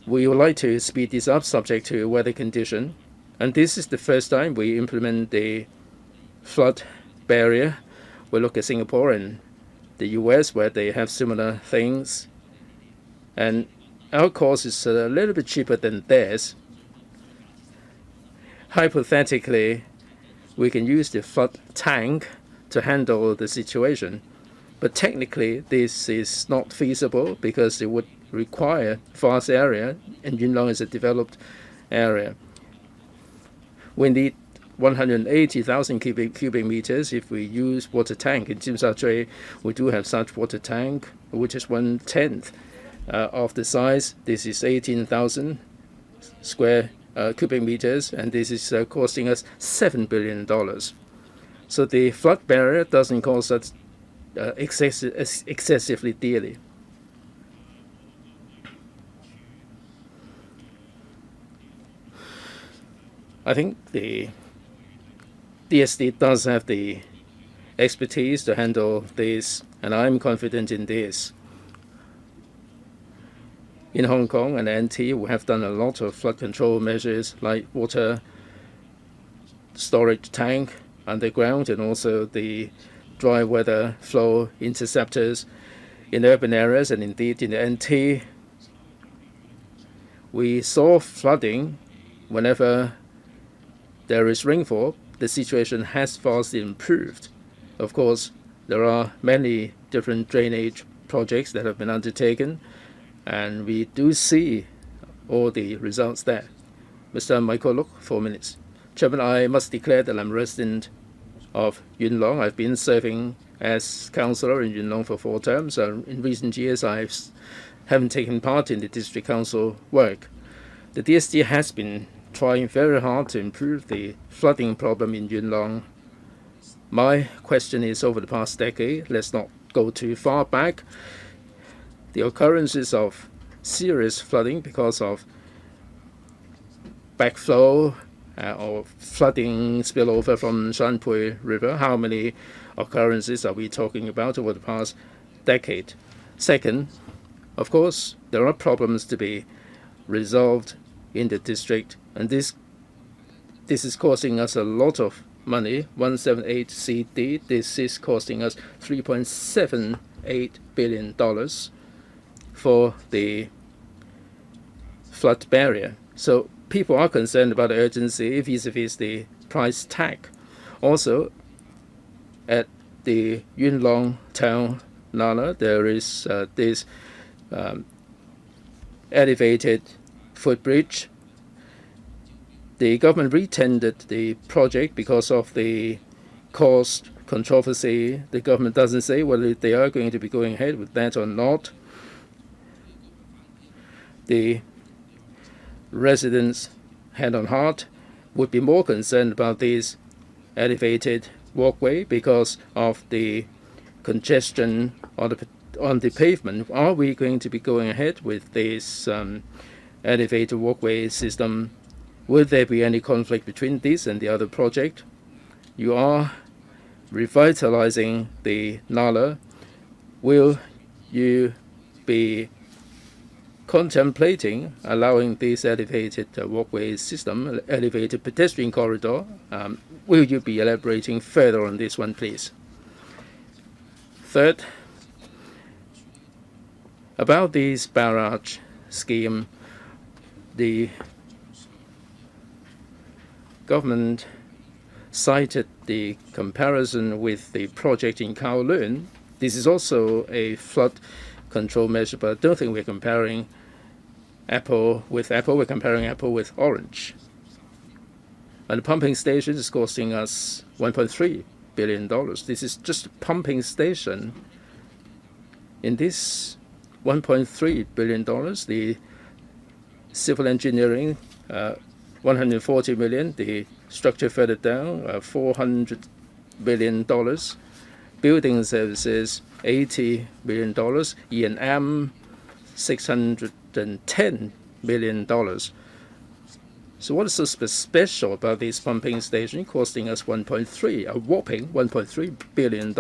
We would like to speed this up subject to weather condition, and this is the first time we implement the flood barrier. We look at Singapore and the US where they have similar things, and our cost is a little bit cheaper than theirs. Hypothetically, we can use the flood tank to handle the situation, but technically this is not feasible because it would require vast area, and Yuen Long is a developed area. We need 180,000 cubic meters if we use water tank. In Tsim Sha Tsui, we do have such water tank, which is 1/10 of the size. This is 18,000 square cubic meters, and this is costing us $7 billion. So the flood barrier doesn't cost us excessively dearly. I think the DSD does have the expertise to handle this, and I'm confident in this. In Hong Kong and NT, we have done a lot of flood control measures like water storage tank underground and also the dry weather flow interceptors in urban areas, and indeed in the NT. We saw flooding whenever there is rainfall. The situation has vastly improved. Of course, there are many different drainage projects that have been undertaken, and we do see all the results there. Mr. Michael Look, 4 minutes. Chairman, I must declare that I'm a resident of Yuen Long. I've been serving as councillor in Yuen Long for 4 terms. In recent years, I haven't taken part in the district council work. The DSD has been trying very hard to improve the flooding problem in Yuen Long. My question is, over the past decade, let's not go too far back, the occurrences of serious flooding because of backflow or flooding spillover from Shanpui River, how many occurrences are we talking about over the past decade? Second, of course, there are problems to be resolved in the district, and this is costing us a lot of money. 178 CD, this is costing us $3.78 billion for the flood barrier. So people are concerned about the urgency vis-a-vis the price tag. Also, at the Yuen Long town, Nullah, there is this elevated footbridge. The government retendered the project because of the cost controversy. The government doesn't say whether they are going to be going ahead with that or not. The residents, hand on heart, would be more concerned about this elevated walkway because of the congestion on the pavement. Are we going to be going ahead with this elevated walkway system? Will there be any conflict between this and the other project? You are revitalizing the Nullah. Will you be contemplating allowing this elevated walkway system, elevated pedestrian corridor? Will you be elaborating further on this one, please? Third, about this barrage scheme, the government cited the comparison with the project in Kowloon. This is also a flood control measure, but I don't think we're comparing apple with apple. We're comparing apple with orange. And the pumping station is costing us $1.3 billion. This is just a pumping station. In this $1.3 billion, the civil engineering 140 million. The structure further down, $400 million. Building services, $80 million. E&M, $610 million. So what is so special about this pumping station costing us a whopping $1.3 billion?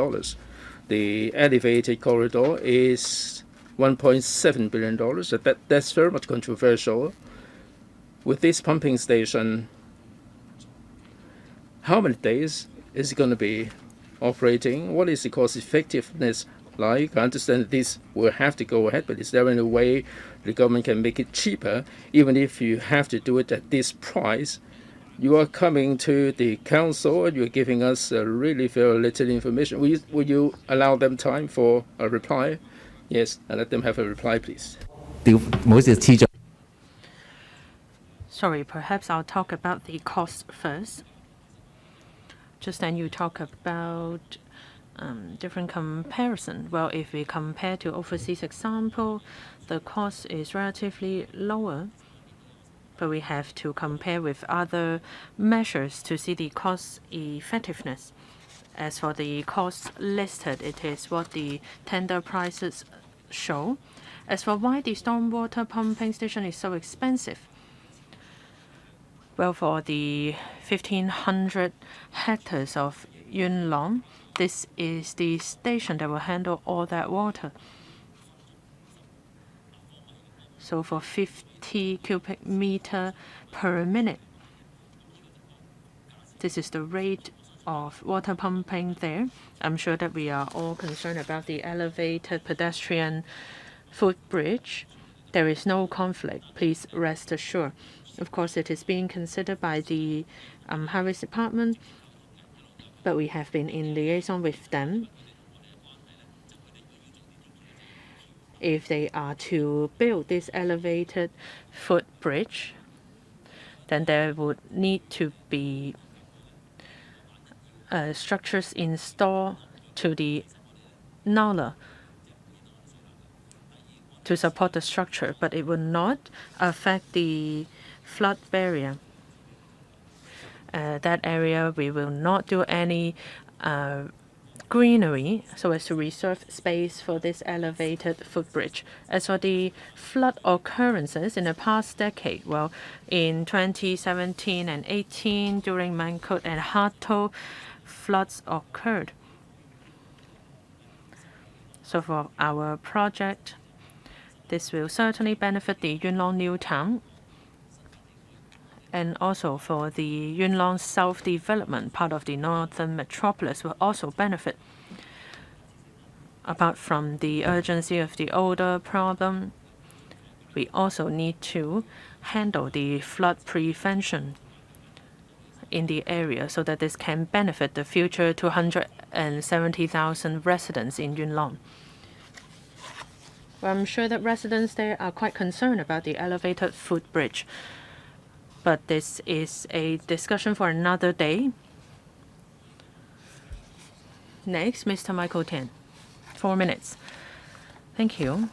The elevated corridor is $1.7 billion. That's very much controversial. With this pumping station, how many days is it going to be operating? What is the cost effectiveness like? I understand that this will have to go ahead, but is there any way the government can make it cheaper, even if you have to do it at this price? You are coming to the council and you're giving us really very little information. Will you allow them time for a reply? Yes, and let them have a reply, please. Sorry, perhaps I'll talk about the cost first. Just then you talk about different comparison. Well, if we compare to overseas example, the cost is relatively lower, but we have to compare with other measures to see the cost effectiveness. As for the cost listed, it is what the tender prices show. As for why the stormwater pumping station is so expensive, well, for the 1,500 hectares of Yuen Long, this is the station that will handle all that water. So for 50 cubic meter per minute, this is the rate of water pumping there. I'm sure that we are all concerned about the elevated pedestrian footbridge. There is no conflict, please rest assured. Of course, it is being considered by the Highways Department, but we have been in liaison with them. If they are to build this elevated footbridge, then there would need to be structures installed to the Nullah to support the structure, but it will not affect the flood barrier. That area we will not do any greenery so as to reserve space for this elevated footbridge. As for the flood occurrences in the past decade, well, in 2017 and 18 during Mangkut and Hato, floods occurred. So for our project, this will certainly benefit the Yuen Long New Town, and also for the Yuen Long South development, part of the northern metropolis will also benefit. Apart from the urgency of the odor problem, we also need to handle the flood prevention in the area so that this can benefit the future 270,000 residents in Yuen Long. Well, I'm sure that residents there are quite concerned about the elevated footbridge, but this is a discussion for another day. Next, Mr. Michael Tian, 4 minutes. Thank you.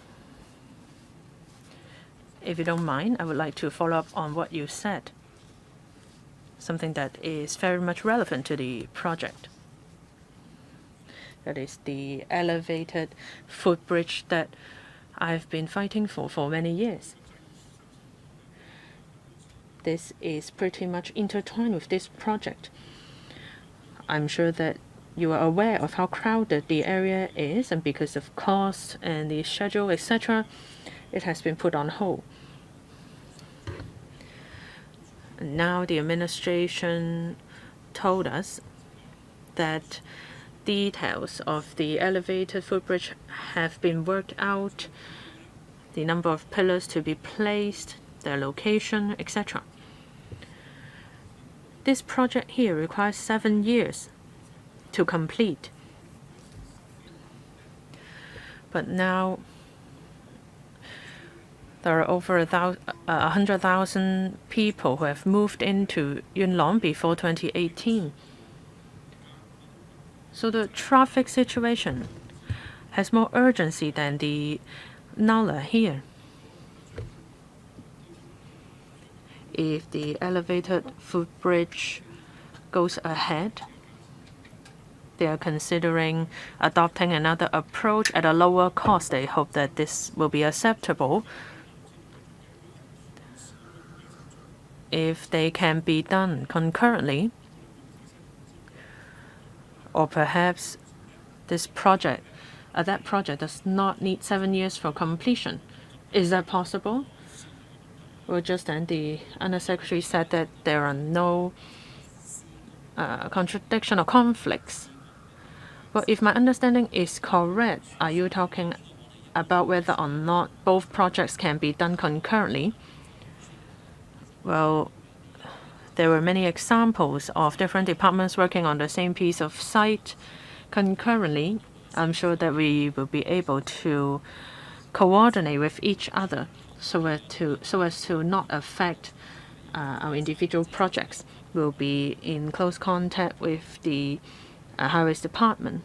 If you don't mind, I would like to follow up on what you said, something that is very much relevant to the project. That is the elevated footbridge that I've been fighting for many years. This is pretty much intertwined with this project. I'm sure that you are aware of how crowded the area is, and because of cost and the schedule, etc., it has been put on hold. And now the administration told us that details of the elevated footbridge have been worked out, the number of pillars to be placed, their location, etc. This project here requires 7 years to complete. But now there are over 100,000 people who have moved into Yuen Long before 2018. So the traffic situation has more urgency than the Nullah here. if the elevated footbridge goes ahead, they are considering adopting another approach at a lower cost. They hope that this will be acceptable. If they can be done concurrently, or perhaps that project does not need 7 years for completion. Is that possible? Well, just then the Undersecretary said that there are no contradiction or conflicts. Well, if my understanding is correct, are you talking about whether or not both projects can be done concurrently? Well, there were many examples of different departments working on the same piece of site concurrently. I'm sure that we will be able to coordinate with each other so as to not affect our individual projects. We'll be in close contact with the Highways Department.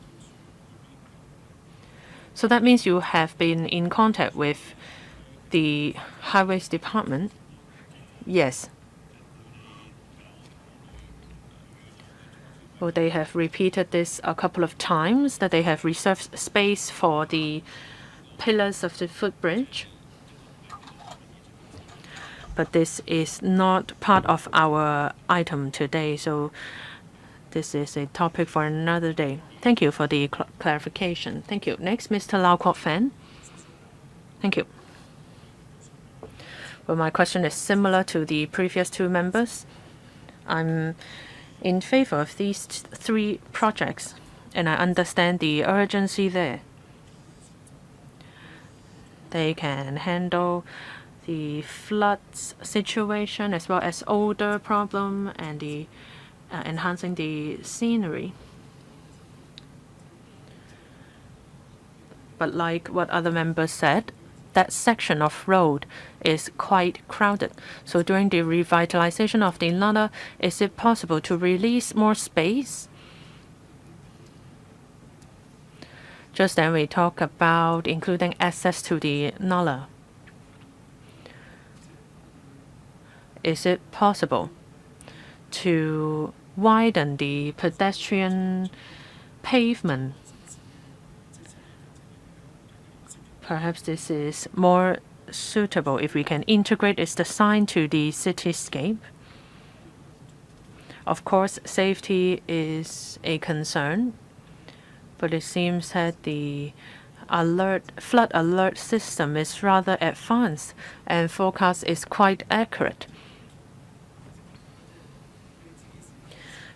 So that means you have been in contact with the Highways Department? Yes. Well, they have repeated this a couple of times, that they have reserved space for the pillars of the footbridge. But this is not part of our item today, so this is a topic for another day. Thank you for the clarification. Thank you. Next, Mr. Lau Kwok Fan. Thank you. Well, my question is similar to the previous two members. I'm in favor of these three projects, and I understand the urgency there. They can handle the floods situation as well as odor problem and the enhancing the scenery. But like what other members said, that section of road is quite crowded. So during the revitalization of the Nullah, is it possible to release more space? Just then we talk about including access to the Nullah. Is it possible to widen the pedestrian pavement? Perhaps this is more suitable if we can integrate its design to the cityscape. Of course, safety is a concern, but it seems that the flood alert system is rather advanced and forecast is quite accurate.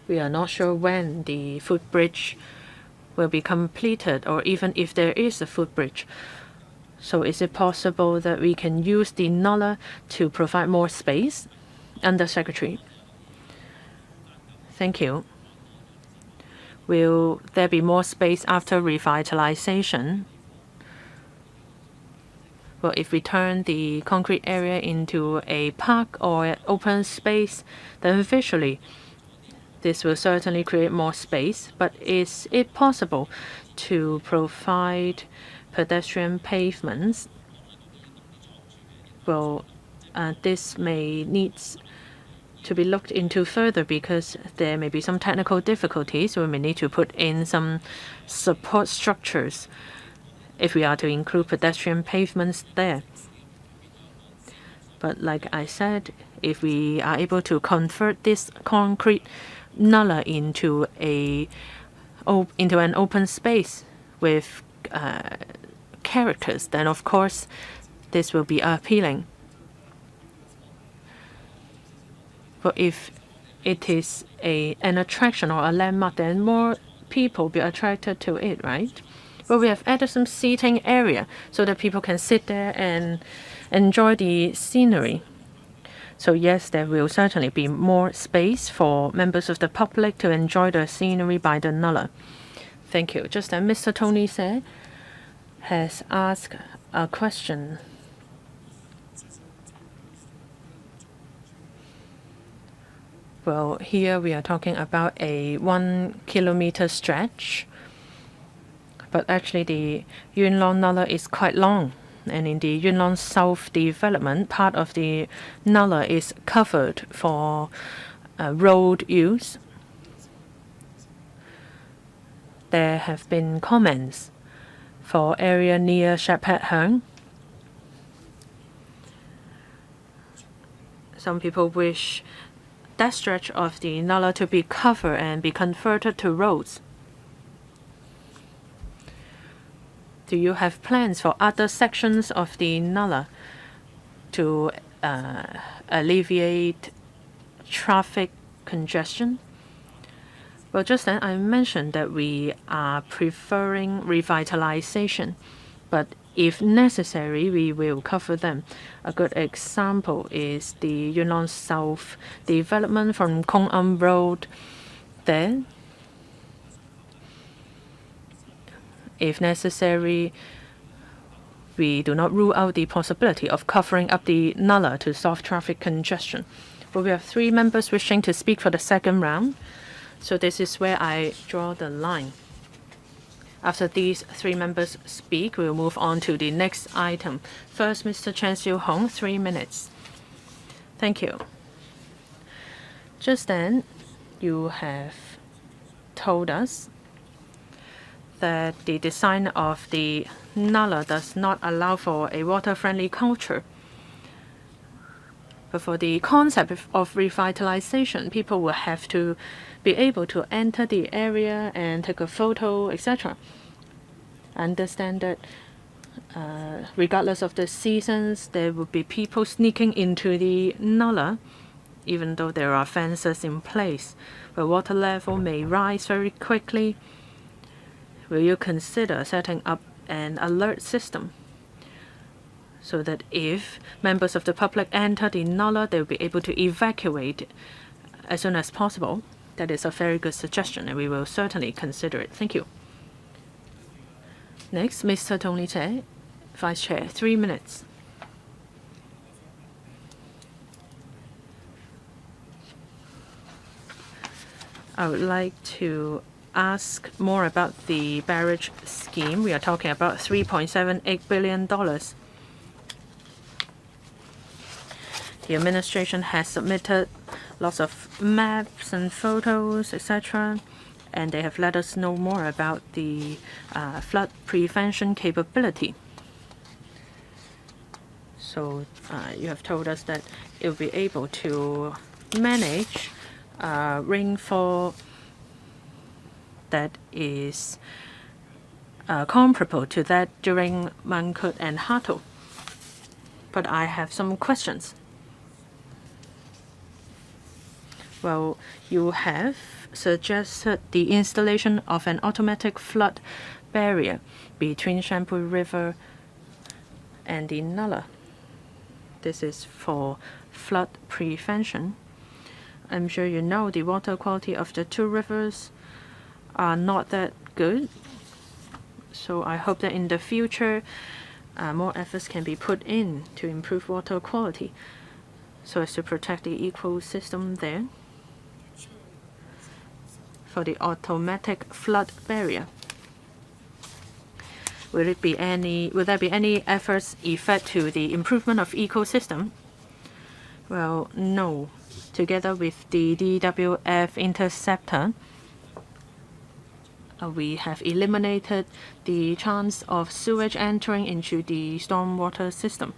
We are not sure when the footbridge will be completed, or even if there is a footbridge. So is it possible that we can use the Nullah to provide more space? Undersecretary. Thank you. Will there be more space after revitalization? Well, if we turn the concrete area into a park or open space, then visually this will certainly create more space. But is it possible to provide pedestrian pavements? Well, this may need to be looked into further because there may be some technical difficulties. We may need to put in some support structures if we are to include pedestrian pavements there. But like I said, if we are able to convert this concrete Nullah into an open space with characters, then of course this will be appealing. But if it is an attraction or a landmark, then more people will be attracted to it, right? Well, we have added some seating area so that people can sit there and enjoy the scenery. So yes, there will certainly be more space for members of the public to enjoy the scenery by the Nullah. Thank you. Just as Mr. Tony said, has asked a question. Well, here we are talking about a 1 kilometer stretch, but actually the Yuen Long Nullah is quite long. And in the Yuen Long South development, part of the Nullah is covered for road use. There have been comments for area near Shap Het Hang. Some people wish that stretch of the Nullah to be covered and be converted to roads. Do you have plans for other sections of the Nullah to alleviate traffic congestion? Well, just then I mentioned that we are preferring revitalization, but if necessary, we will cover them. A good example is the Yuen Long South development from Ko Chiu Road there. If necessary, we do not rule out the possibility of covering up the Nullah to solve traffic congestion. But we have 3 members wishing to speak for the second round, so this is where I draw the line. After these 3 members speak, we'll move on to the next item. First, Mr. Chen Xiu-hong, 3 minutes. Thank you. Just then, you have told us that the design of the Nullah does not allow for a water-friendly culture. But for the concept of revitalization, people will have to be able to enter the area and take a photo, etc. I understand that regardless of the seasons, there will be people sneaking into the Nullah, even though there are fences in place. The water level may rise very quickly. Will you consider setting up an alert system so that if members of the public enter the Nullah, they will be able to evacuate as soon as possible? That is a very good suggestion, and we will certainly consider it. Thank you. Next, Mr. Tony Tse, Vice Chair, 3 minutes. I would like to ask more about the Barrage scheme. We are talking about $3.78 billion. The administration has submitted lots of maps and photos, etc., and they have let us know more about the flood prevention capability. So you have told us that it will be able to manage rainfall that is comparable to that during Mangkhut and Hatto. But I have some questions. Well, you have suggested the installation of an automatic flood barrier between Shanpui River and the Nullah. This is for flood prevention. I'm sure you know the water quality of the 2 rivers are not that good. So I hope that in the future, more efforts can be put in to improve water quality so as to protect the ecosystem there. For the automatic flood barrier, will there be any efforts effect to the improvement of ecosystem? Well, no. Together with the DWF interceptor, we have eliminated the chance of sewage entering into the stormwater system.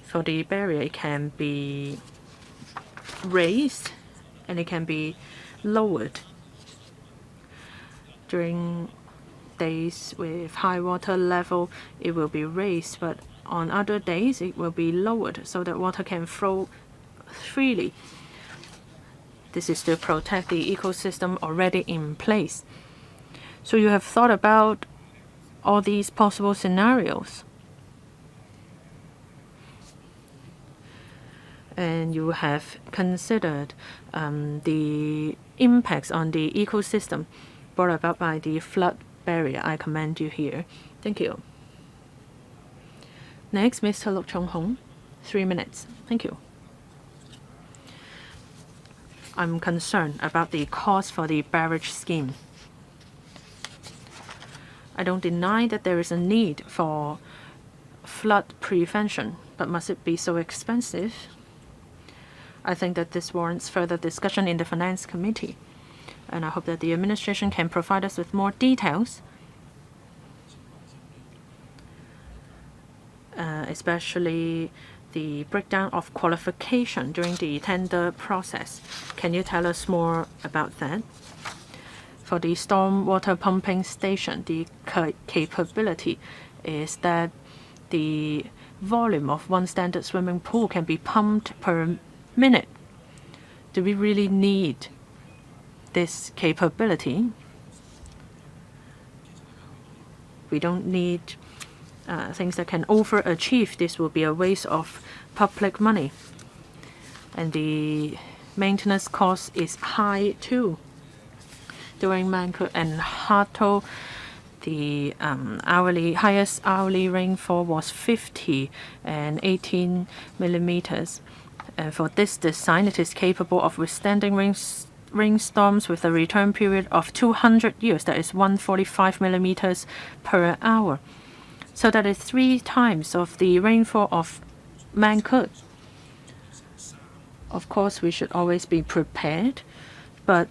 For the barrier, it can be raised and it can be lowered. During days with high water level, it will be raised, but on other days, it will be lowered so that water can flow freely. This is to protect the ecosystem already in place. So you have thought about all these possible scenarios. And you have considered the impacts on the ecosystem brought about by the flood barrier. I commend you here. Thank you. Next, Mr. Luk Chung-hong, 3 minutes. Thank you. I'm concerned about the cost for the Barrage scheme. I don't deny that there is a need for flood prevention, but must it be so expensive? I think that this warrants further discussion in the Finance Committee, and I hope that the administration can provide us with more details, especially the breakdown of qualification during the tender process. Can you tell us more about that? For the stormwater pumping station, the capability is that the volume of one standard swimming pool can be pumped per minute. Do we really need this capability? We don't need things that can overachieve. This will be a waste of public money. And the maintenance cost is high too. During Mankut and Hato, the highest hourly rainfall was 50 and 18 millimeters. And for this design, it is capable of withstanding rainstorms with a return period of 200 years. That is 145 millimeters per hour. So that is 3 times of the rainfall of Mankut. Of course, we should always be prepared, but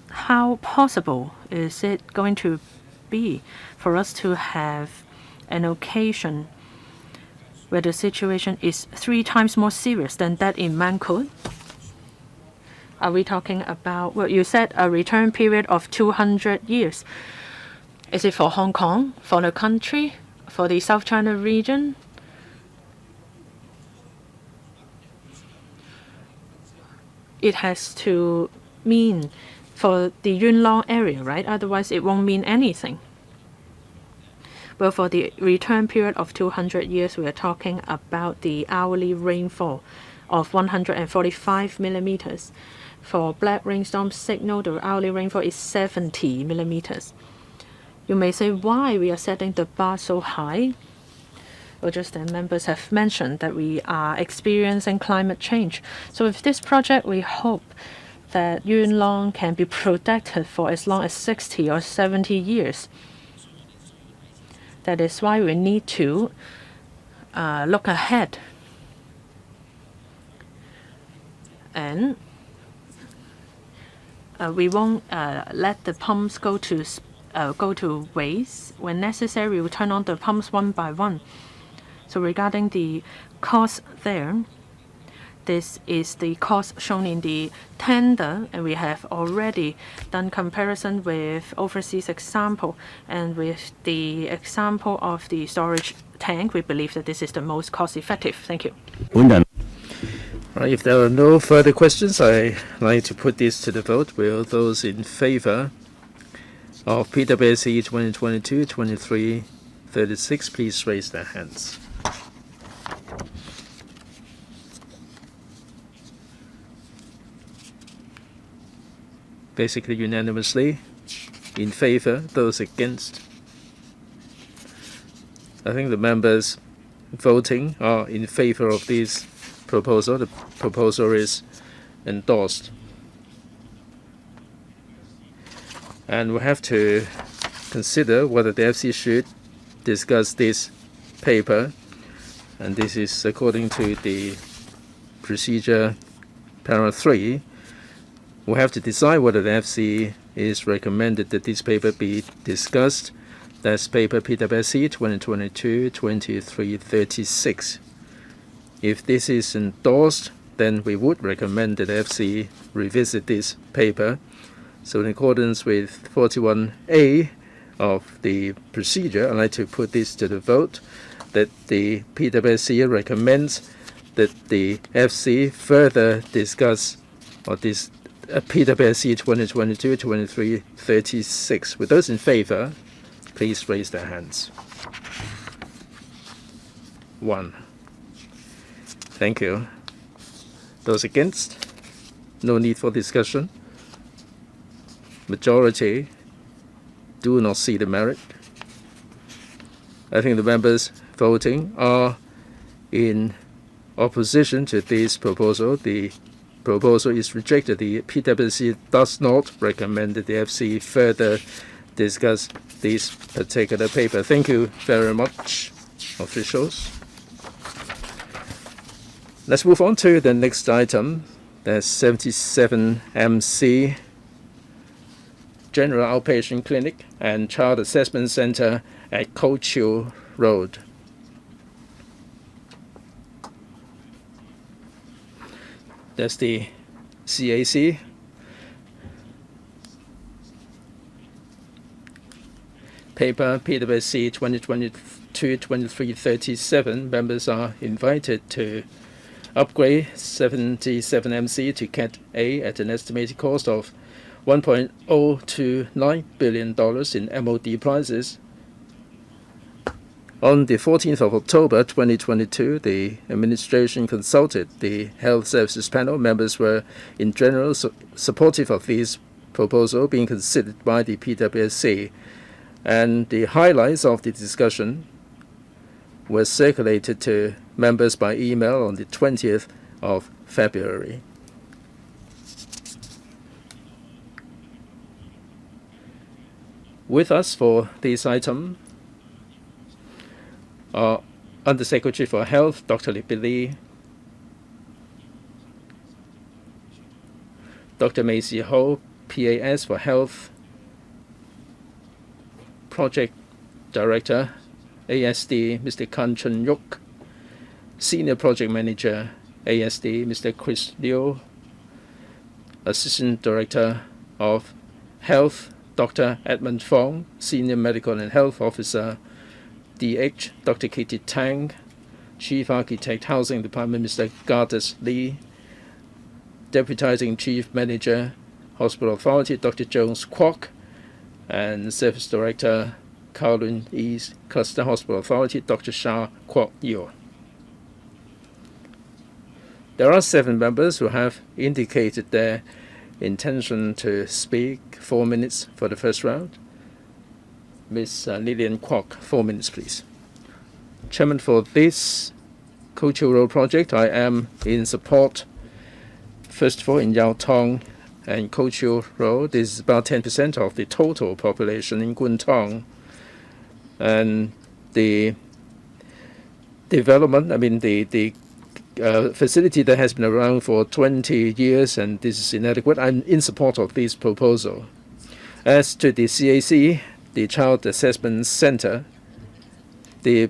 how possible is it going to be for us to have an occasion where the situation is 3 times more serious than that in Mankut? Are we talking about, well, you said a return period of 200 years. Is it for Hong Kong, for the country, for the South China region? It has to mean for the Yuen Long area, right? Otherwise, it won't mean anything. Well, for the return period of 200 years, we are talking about the hourly rainfall of 145 millimeters. For black rainstorm signal, the hourly rainfall is 70 millimeters. You may say, why we are setting the bar so high? Well, just as members have mentioned that we are experiencing climate change. So with this project, we hope that Yuen Long can be protected for as long as 60 or 70 years. That is why we need to look ahead. And we won't let the pumps go to waste. When necessary, we will turn on the pumps one by one. So regarding the cost there, this is the cost shown in the tender, and we have already done comparison with overseas example, and with the example of the storage tank, we believe that this is the most cost effective. Thank you. Right, if there are no further questions, I'd like to put this to the vote. Will those in favor of PWSC 2022-23-36 please raise their hands. Basically unanimously in favor. Those against, I think the members voting are in favor of this proposal. The proposal is endorsed, and we have to consider whether the FC should discuss this paper, and this is according to the procedure paragraph 3. We have to decide whether the FC is recommended that this paper be discussed. That's paper PWSC 2022-23-36. If this is endorsed, then we would recommend that the FC revisit this paper. So in accordance with 41A of the procedure, I'd like to put this to the vote, that the PWSC recommends that the FC further discuss or this PWSC 2022-23-36. With those in favor, please raise their hands. 1. Thank you. Those against? No need for discussion. Majority do not see the merit. I think the members voting are in opposition to this proposal. The proposal is rejected. The PWSC does not recommend that the FC further discuss this particular paper. Thank you very much, officials. Let's move on to the next item. That's 77MC, General Outpatient Clinic and Child Assessment Center at Ko Chiu Road. That's the CAC. Paper PWSC 2022-2337. Members are invited to upgrade 77MC to Cat A at an estimated cost of $1.029 billion in MOD prices. On the 14th of October 2022, the administration consulted the Health Services Panel. Members were in general supportive of this proposal being considered by the PWSC, and the highlights of the discussion were circulated to members by email on the 20th of February. With us for this item are Undersecretary for Health, Dr. Lee, Dr. Macy Ho, PAS for Health, Project Director, ASD, Mr. Kan Chun Yuk, Senior Project Manager, ASD, Mr. Chris Liu, Assistant Director of Health, Dr. Edmund Fong, Senior Medical and Health Officer, DH, Dr. Katie Tang, Chief Architect, Housing Department, Mr. Gardus Lee, Deputizing Chief Manager, Hospital Authority, Dr. Jones Kwok, and Service Director, Kowloon East Cluster Hospital Authority, Dr. Shah Kwok Yo. There are 7 members who have indicated their intention to speak. 4 minutes for the first round. Ms. Lillian Kwok, 4 minutes, please. Chairman, for this Ko Chiu Road project, I am in support. First of all, in Yau Tong and Ko Chiu Road, this is about 10% of the total population in Kwun Tong. And the development, the facility that has been around for 20 years, and this is inadequate. I'm in support of this proposal. As to the CAC, the Child Assessment Center, the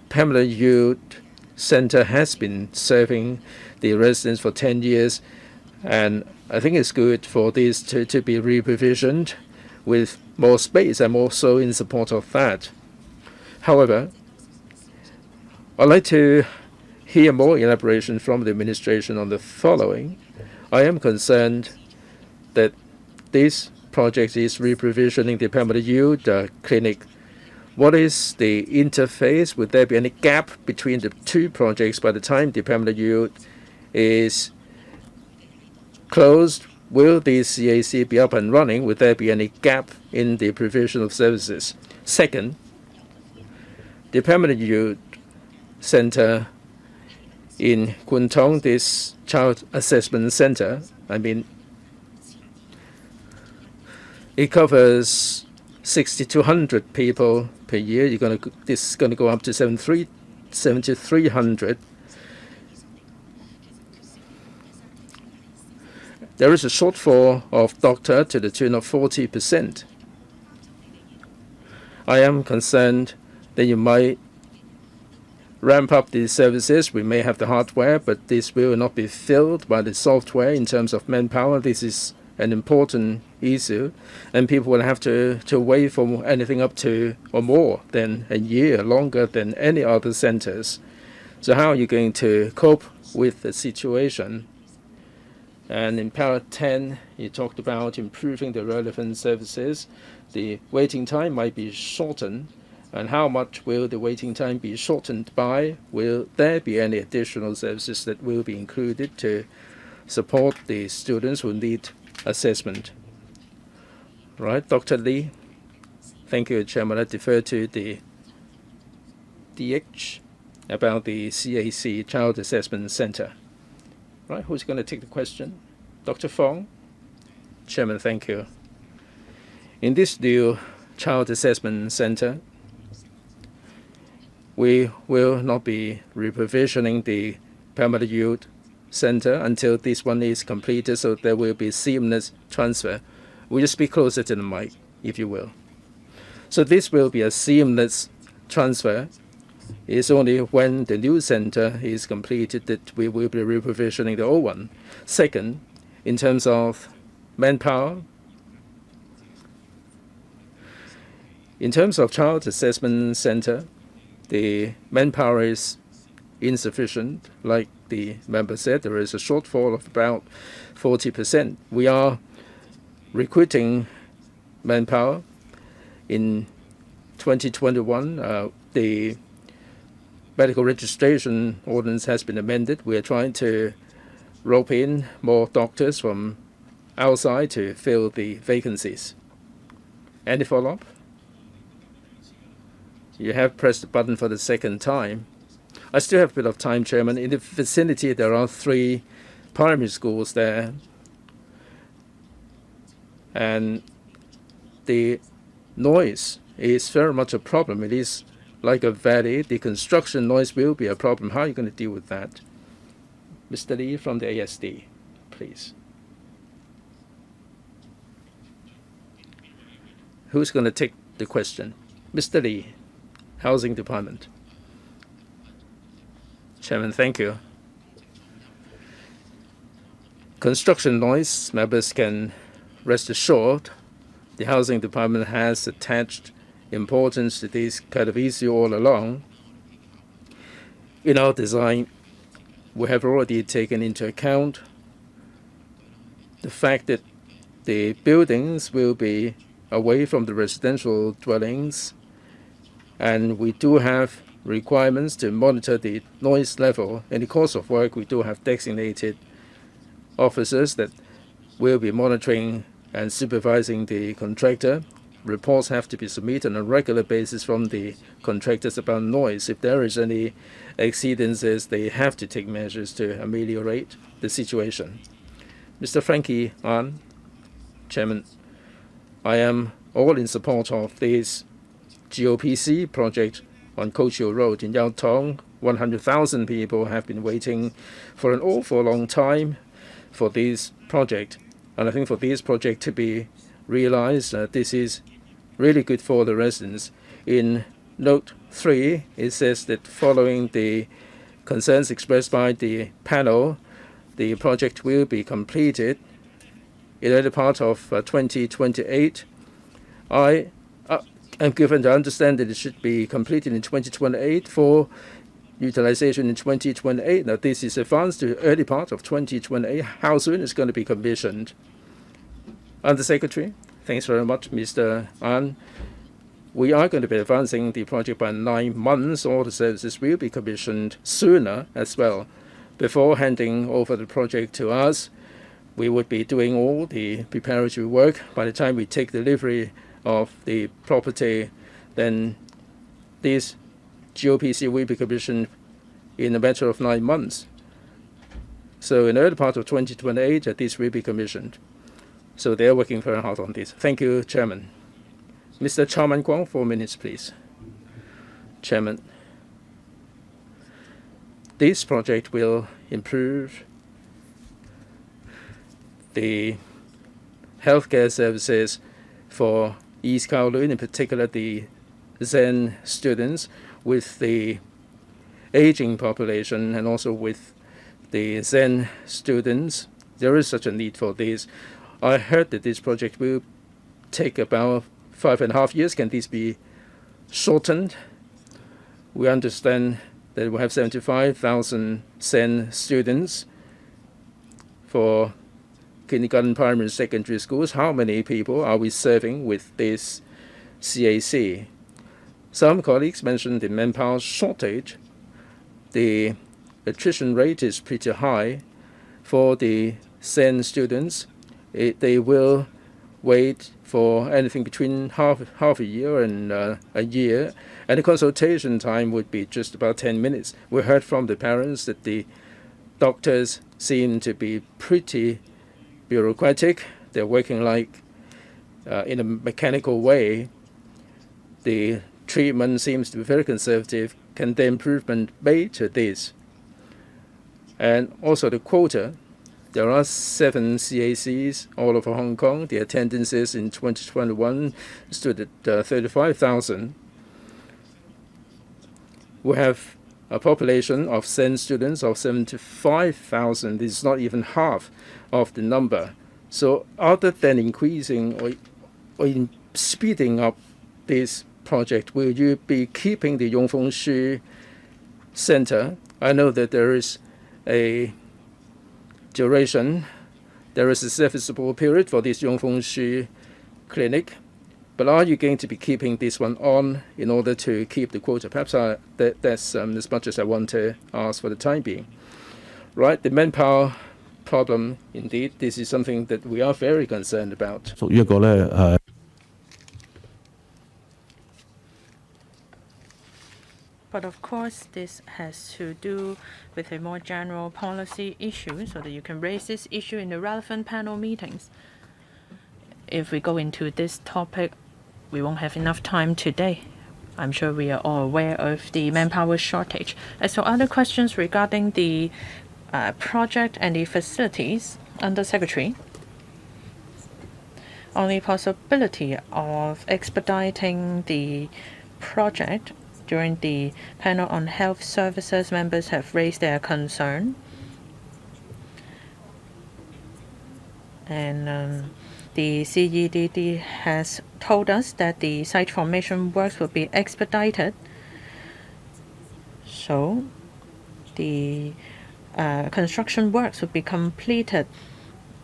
Pamela Youth Center has been serving the residents for 10 years, and I think it's good for this to be re-provisioned with more space. I'm also in support of that. However, I'd like to hear more elaboration from the administration on the following. I am concerned that this project is re-provisioning the Pamela Youth Clinic. What is the interface? Would there be any gap between the 2 projects by the time the Pamela Youth is closed? Will the CAC be up and running? Would there be any gap in the provision of services? Second, the Pamela Youth Center in Kwun Tong, this Child Assessment Center, it covers 6,200 people per year. This is going to go up to 7,300. There is a shortfall of doctor to the tune of 40%. I am concerned that you might ramp up the services. We may have the hardware, but this will not be filled by the software in terms of manpower. This is an important issue, and people will have to wait for anything up to or more than a year, longer than any other centers. So how are you going to cope with the situation? And in Para 10, you talked about improving the relevant services. The waiting time might be shortened. And how much will the waiting time be shortened by? Will there be any additional services that will be included to support the students who need assessment? Right, Dr. Lee. Thank you, Chairman. I defer to the DH about the CAC, Child Assessment Center. Right, who's going to take the question? Dr. Fong? Chairman, thank you. In this new Child Assessment Center, we will not be reprovisioning the permanent youth center until this one is completed, so there will be seamless transfer. Will you speak closer to the mic, if you will? So this will be a seamless transfer. It's only when the new center is completed that we will be reprovisioning the old one. Second, in terms of manpower, in terms of child assessment center, the manpower is insufficient. Like the member said, there is a shortfall of about 40%. We are recruiting manpower. In 2021, the medical registration ordinance has been amended. We are trying to rope in more doctors from outside to fill the vacancies. Any follow-up? You have pressed the button for the second time. I still have a bit of time, Chairman. In the vicinity, there are 3 primary schools there. And the noise is very much a problem. It is like a valley. The construction noise will be a problem. How are you going to deal with that? Mr. Lee from the ASD, please. Who's going to take the question? Mr. Lee, Housing Department. Chairman, thank you. Construction noise, members can rest assured the Housing Department has attached importance to this kind of issue all along. In our design, we have already taken into account the fact that the buildings will be away from the residential dwellings, and we do have requirements to monitor the noise level. In the course of work, we do have designated officers that will be monitoring and supervising the contractor. Reports have to be submitted on a regular basis from the contractors about noise. If there is any exceedances, they have to take measures to ameliorate the situation. Mr. Frankie An, Chairman, I am all in support of this GOPC project on Ko Chiu Road in Yuen Long. 100,000 people have been waiting for an awful long time for this project. And I think for this project to be realized, this is really good for the residents. In Note 3, it says that following the concerns expressed by the panel, the project will be completed in the early part of 2028. I am given to understand that it should be completed in 2028 for utilization in 2028. Now, this is advanced to early part of 2028. How soon is going to be commissioned? Undersecretary, thanks very much, Mr. An. We are going to be advancing the project by 9 months. All the services will be commissioned sooner as well. Before handing over the project to us, we would be doing all the preparatory work. By the time we take delivery of the property, then this GOPC will be commissioned in a matter of 9 months. So in the early part of 2028, this will be commissioned. So they are working very hard on this. Thank you, Chairman. Mr. Chow Man Kwong, 4 minutes, please. Chairman, this project will improve the healthcare services for East Kowloon, in particular the Zen students, with the aging population and also with the Zen students. There is such a need for this. I heard that this project will take about 5.5 years. Can this be shortened? We understand that we have 75,000 Zen students for kindergarten, primary, and secondary schools. How many people are we serving with this CAC? Some colleagues mentioned the manpower shortage. The attrition rate is pretty high for the Zen students. They will wait for anything between half a year and a year, and the consultation time would be just about 10 minutes. We heard from the parents that the doctors seem to be pretty bureaucratic. They're working like in a mechanical way. The treatment seems to be very conservative. Can the improvement made to this? And also the quota. There are 7 CACs all over Hong Kong. The attendances in 2021 stood at 35,000. We have a population of SEN students of 75,000. This is not even half of the number. So other than increasing or speeding up this project, will you be keeping the Yongfeng Shu Center? I know that there is a duration, there is a serviceable period for this Yongfeng Shu clinic, but are you going to be keeping this one on in order to keep the quota? Perhaps that's as much as I want to ask for the time being. Right, the manpower problem, indeed, this is something that we are very concerned about. 屬於一個咧 But of course, this has to do with a more general policy issue, so that you can raise this issue in the relevant panel meetings. If we go into this topic, we won't have enough time today. I'm sure we are all aware of the manpower shortage. As for other questions regarding the project and the facilities, Under Secretary, on the possibility of expediting the project, during the panel on health services, members have raised their concern. And the CEDD has told us that the site formation works will be expedited. So the construction works will be completed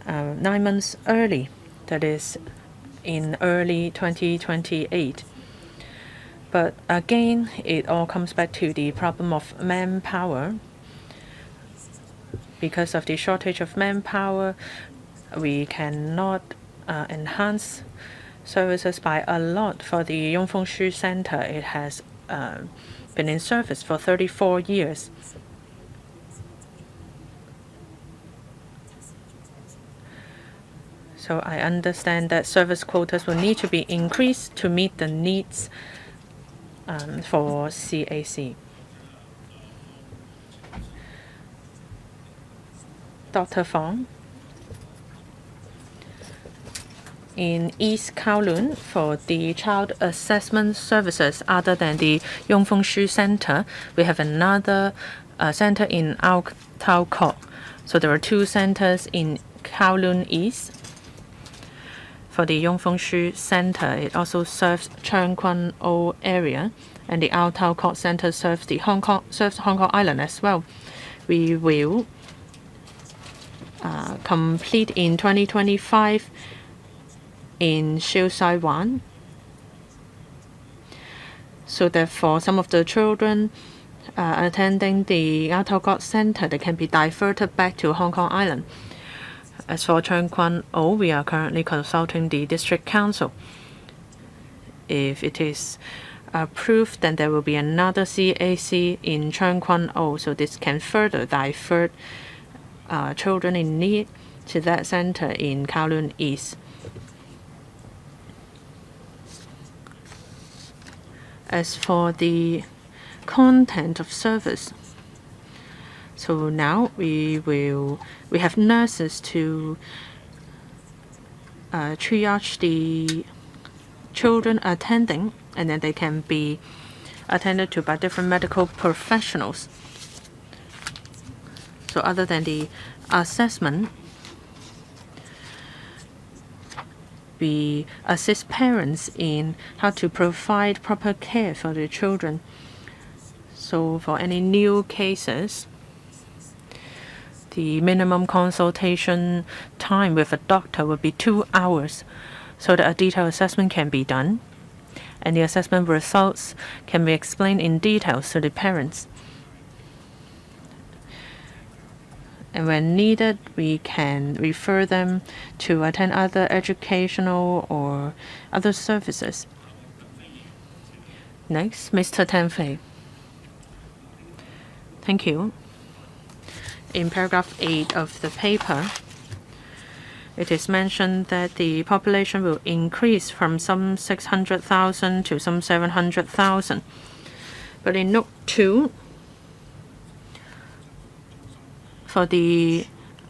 9 months early, that is in early 2028. But again, it all comes back to the problem of manpower. Because of the shortage of manpower, we cannot enhance services by a lot. For the Yongfeng Shu Center, it has been in service for 34 years. So I understand that service quotas will need to be increased to meet the needs for CAC. Dr. Fong, in East Kowloon, for the child assessment services other than the Yongfeng Shu Center, we have another center in Ao Tau Kok. So there are 2 centers in Kowloon East. For the Yongfeng Shu Center, it also serves Cheung Kwan O area, and the Ao Tau Kok Center serves Hong Kong Island as well. We will complete in 2025 in Shiu Sai Wan, so that for some of the children attending the Ao Tau Kok Center, they can be diverted back to Hong Kong Island. As for Cheung Kwan O, we are currently consulting the District Council. If it is approved, then there will be another CAC in Cheung Kwan O, so this can further divert children in need to that center in Kowloon East. As for the content of service, so now we have nurses to triage the children attending, and then they can be attended to by different medical professionals. So other than the assessment, we assist parents in how to provide proper care for their children. So for any new cases, the minimum consultation time with a doctor will be 2 hours, so that a detailed assessment can be done, and the assessment results can be explained in detail to the parents. And when needed, we can refer them to attend other educational or other services. Next, Mr. Tenfei. Thank you. In paragraph 8 of the paper, it is mentioned that the population will increase from some 600,000 to some 700,000. But in note 2, For the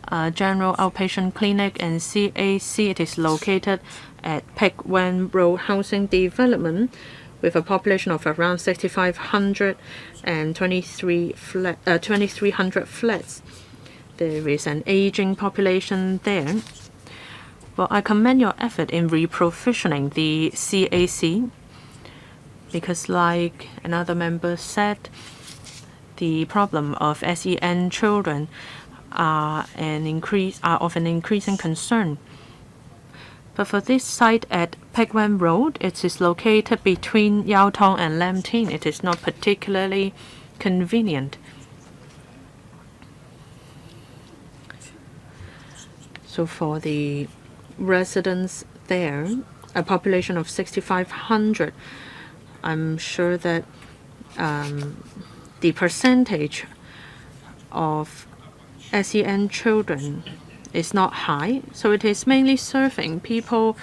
General Outpatient Clinic and CAC, it is located at Pek Wan Road Housing Development with a population of around 6,500 and 2,300 flats. There is an aging population there. Well, I commend your effort in reprovisioning the CAC because, like another member said, the problem of SEN children are of an increasing concern. But for this site at Pek Wan Road, it is located between Yau Tong and Lam Tin. It is not particularly convenient. So for the residents there, a population of 6,500, I'm sure that the percentage of SEN children is not high, so it is mainly serving people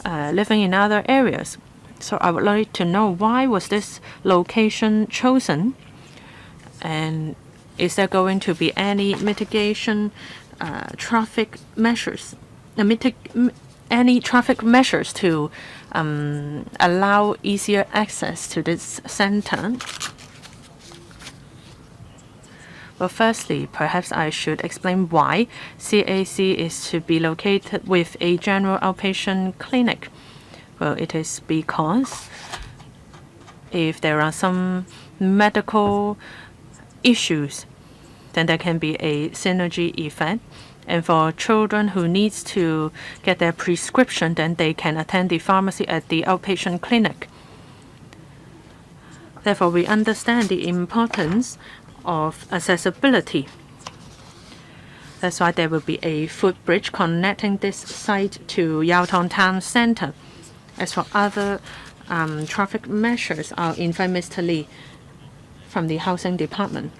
living in other areas. So I would like to know, why was this location chosen, and is there going to be any mitigation traffic measures, any traffic measures to allow easier access to this center? Well, firstly, perhaps I should explain why CAC is to be located with a general outpatient clinic. Well, it is because if there are some medical issues, then there can be a synergy effect. And for children who needs to get their prescription, then they can attend the pharmacy at the outpatient clinic. Therefore, we understand the importance of accessibility. That's why there will be a footbridge connecting this site to Yau Tong Town Center. As for other traffic measures, I'll invite Mr. Lee from the Housing Department.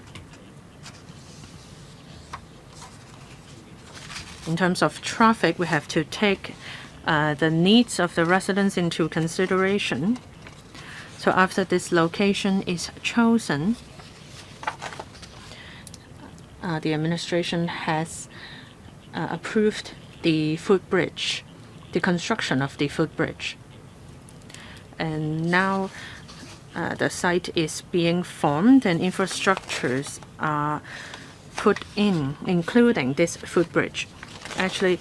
In terms of traffic, we have to take the needs of the residents into consideration. So after this location is chosen, the administration has approved the footbridge, the construction of the footbridge. And now the site is being formed and infrastructures are put in, including this footbridge. Actually,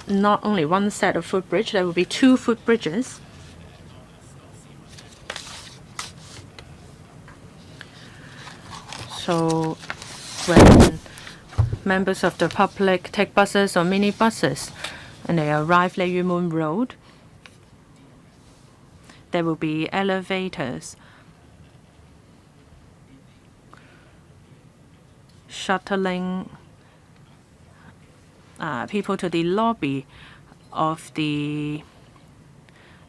not only one set of footbridge, there will be 2 footbridges. So when members of the public take buses or minibuses and they arrive at Yuen Long Road, there will be elevators shuttling people to the lobby of the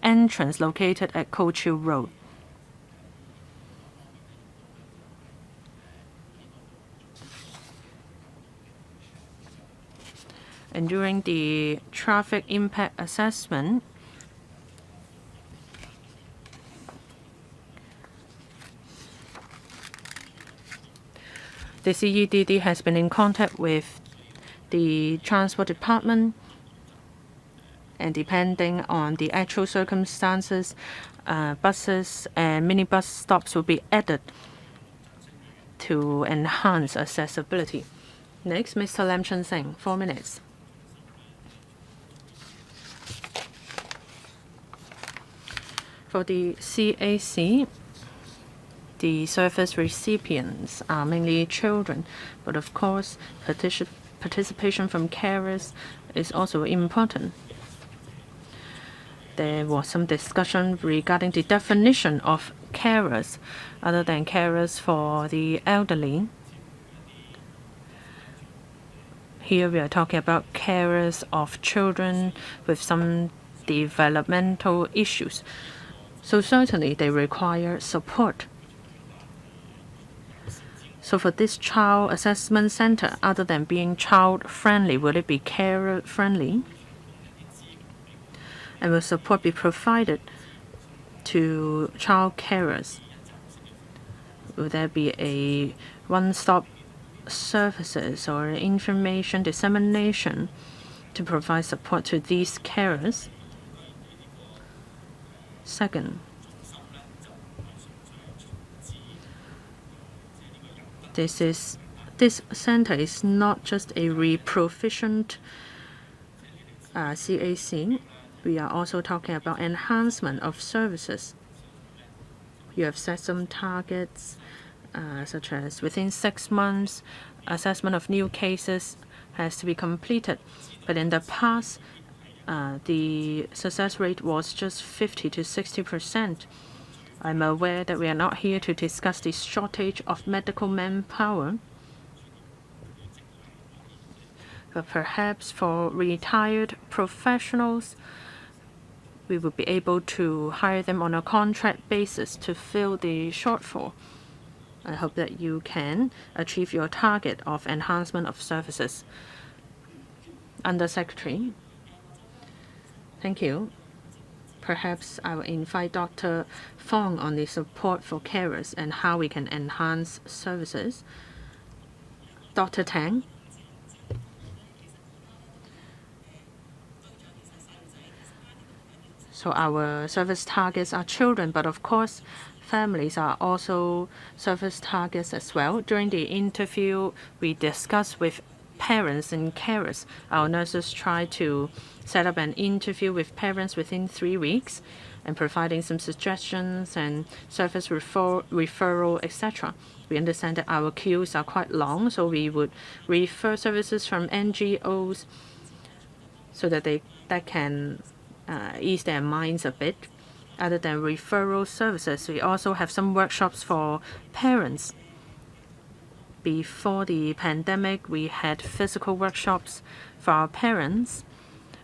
entrance located at Ko Chiu Road. And during the traffic impact assessment, the CEDD has been in contact with the Transport Department, and depending on the actual circumstances, buses and minibus stops will be added to enhance accessibility. Next, Mr. Lam Chun Sing, 4 minutes. For the CAC, the service recipients are mainly children, but of course, participation from carers is also important. There was some discussion regarding the definition of carers, other than carers for the elderly. Here we are talking about carers of children with some developmental issues. So certainly they require support. So for this child assessment center, other than being child-friendly, will it be carer-friendly? And will support be provided to child carers? Will there be a one-stop services or information dissemination to provide support to these carers. Second, this center is not just a reprovisioned CAC. We are also talking about enhancement of services. You have set some targets, such as within 6 months, assessment of new cases has to be completed. But in the past, the success rate was just 50 to 60%. I'm aware that we are not here to discuss the shortage of medical manpower, but perhaps for retired professionals, we will be able to hire them on a contract basis to fill the shortfall. I hope that you can achieve your target of enhancement of services. Under Secretary, thank you. Perhaps I will invite Dr. Fong on the support for carers and how we can enhance services. Dr. Tang. So our service targets are children, but of course, families are also service targets as well. During the interview, we discussed with parents and carers. Our nurses try to set up an interview with parents within 3 weeks and providing some suggestions and service referral, etc. We understand that our queues are quite long, so we would refer services from NGOs so that that can ease their minds a bit. Other than referral services, we also have some workshops for parents. Before the pandemic, we had physical workshops for our parents,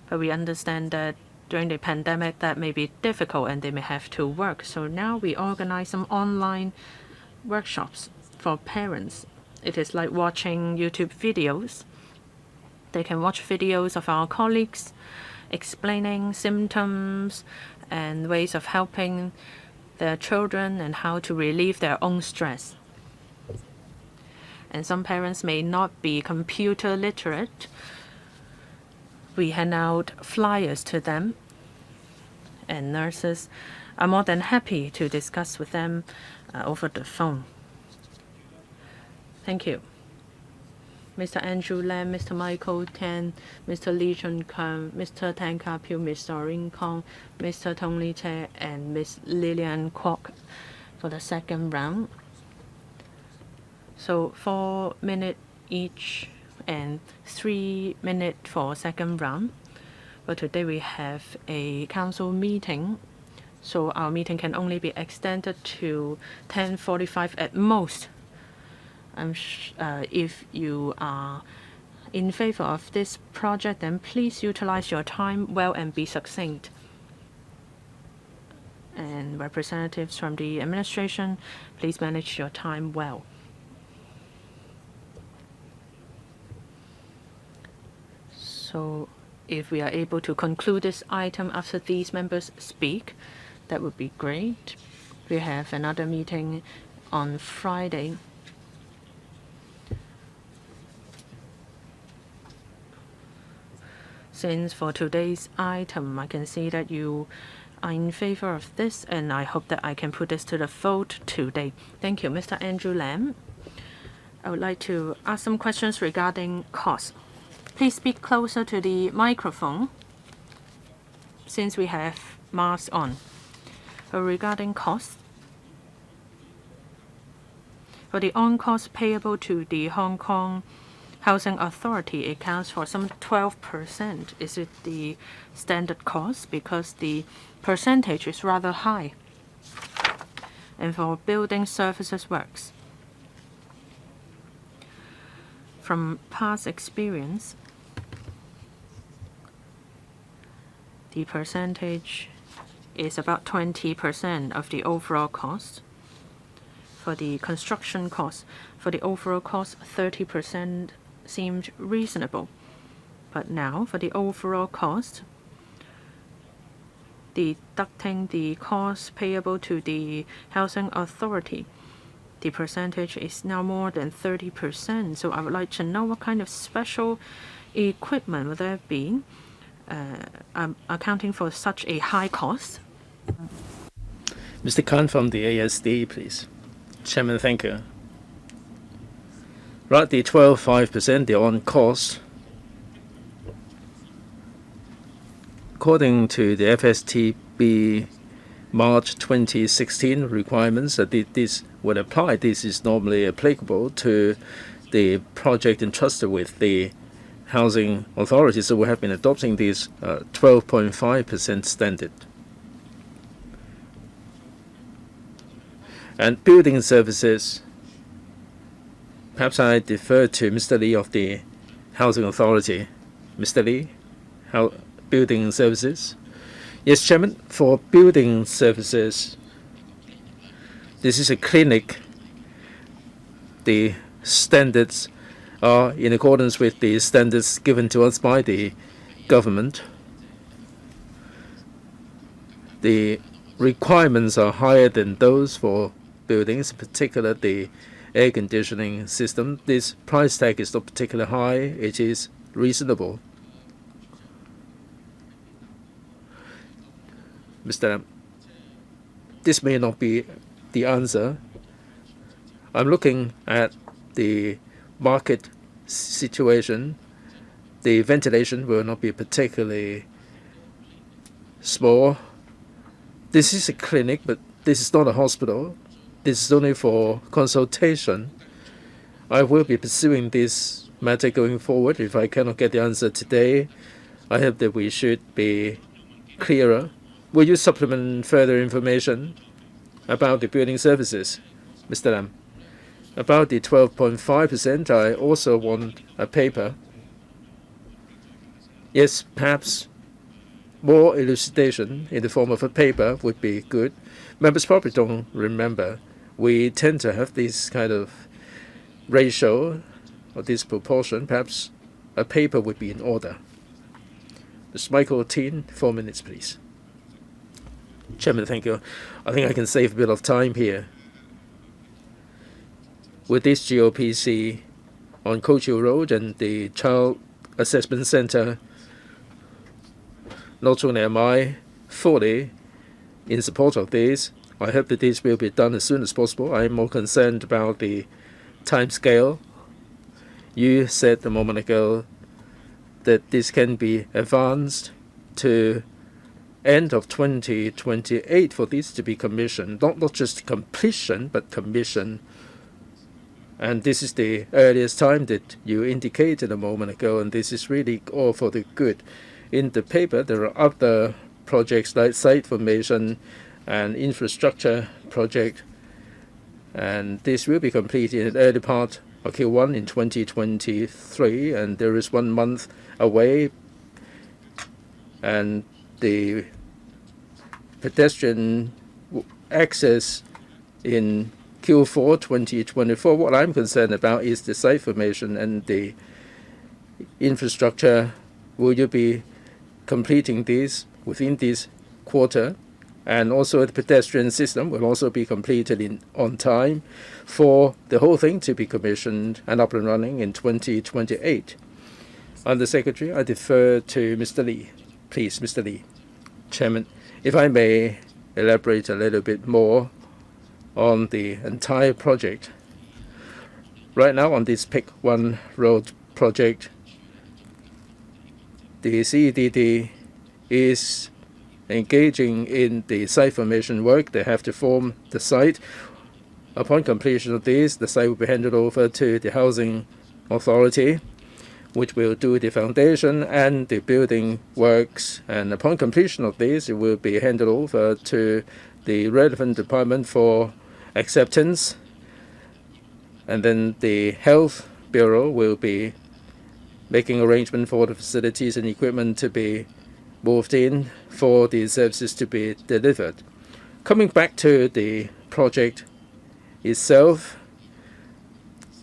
but we understand that during the pandemic that may be difficult and they may have to work. So now we organize some online workshops for parents. It is like watching YouTube videos. They can watch videos of our colleagues explaining symptoms and ways of helping their children and how to relieve their own stress. And some parents may not be computer literate. We hand out flyers to them, and nurses are more than happy to discuss with them over the phone. Thank you. Mr. Andrew Lam, Mr. Michael Tan, Mr. Lee Chun Kang, Mr. Tan Ka Piu, Ms. Doreen Kong, Mr. Tong Li Che, and Ms. Lillian Kwok for the second round. So 4 minutes each and 3 minutes for second round. But today we have a council meeting, so our meeting can only be extended to 10:45 at most. If you are in favor of this project, then please utilize your time well and be succinct. And representatives from the administration, please manage your time well. So if we are able to conclude this item after these members speak, that would be great. We have another meeting on Friday. Since for today's item, I can see that you are in favor of this, and I hope that I can put this to the vote today. Thank you, Mr. Andrew Lam. I would like to ask some questions regarding cost. Please speak closer to the microphone since we have masks on. Regarding cost, for the on-cost payable to the Hong Kong Housing Authority, it accounts for some 12%. Is it the standard cost? Because the percentage is rather high. And for building services works, from past experience, the percentage is about 20% of the overall cost. For the construction cost, for the overall cost, 30% seemed reasonable. But now, for the overall cost, deducting the cost payable to the Housing Authority, the percentage is now more than 30%. So I would like to know what kind of special equipment will there be accounting for such a high cost? Mr. Khan from the ASD, please. Chairman, thank you. Right, the 12.5%, the on cost, according to the FSTB March 2016 requirements, that this would apply. This is normally applicable to the project entrusted with the housing authority. So we have been adopting this 12.5% standard. And building services, perhaps I defer to Mr. Lee of the Housing Authority. Mr. Lee, building services? Yes, Chairman, for building services, this is a clinic. The standards are in accordance with the standards given to us by the government. The requirements are higher than those for buildings, particularly the air conditioning system. This price tag is not particularly high. It is reasonable. Mr. Lam, this may not be the answer. I'm looking at the market situation. The ventilation will not be particularly small. This is a clinic, but this is not a hospital. This is only for consultation. I will be pursuing this matter going forward. If I cannot get the answer today, I hope that we should be clearer. Will you supplement further information about the building services, Mr. Lam? About the 12.5%, I also want a paper. Yes, perhaps more elucidation in the form of a paper would be good. Members probably don't remember. We tend to have this kind of ratio or this proportion. Perhaps a paper would be in order. Mr. Michael Tin, 4 minutes, please. Chairman, thank you. I think I can save a bit of time here. With this GOPC on Ko Chiu Road and the Child Assessment Center, not only am I fully in support of this, I hope that this will be done as soon as possible. I am more concerned about the time scale. You said a moment ago that this can be advanced to end of 2028 for this to be commissioned, not just completion, but commission. And this is the earliest time that you indicated a moment ago, and this is really all for the good. In the paper, there are other projects like site formation and infrastructure project, and this will be completed in the early part of Q1 in 2023, and there is 1 month away. And the pedestrian access in Q4 2024. What I'm concerned about is the site formation and the infrastructure. Will you be completing this within this quarter? And also the pedestrian system will also be completed on time for the whole thing to be commissioned and up and running in 2028. Under Secretary, I defer to Mr. Lee. Please, Mr. Lee. Chairman, if I may elaborate a little bit more on the entire project. Right now on this Pick 1 Road project, the CEDD is engaging in the site formation work. They have to form the site. Upon completion of this, the site will be handed over to the Housing Authority, which will do the foundation and the building works. And upon completion of this, it will be handed over to the relevant department for acceptance, and then the Health Bureau will be making arrangement for the facilities and equipment to be moved in for the services to be delivered. Coming back to the project itself,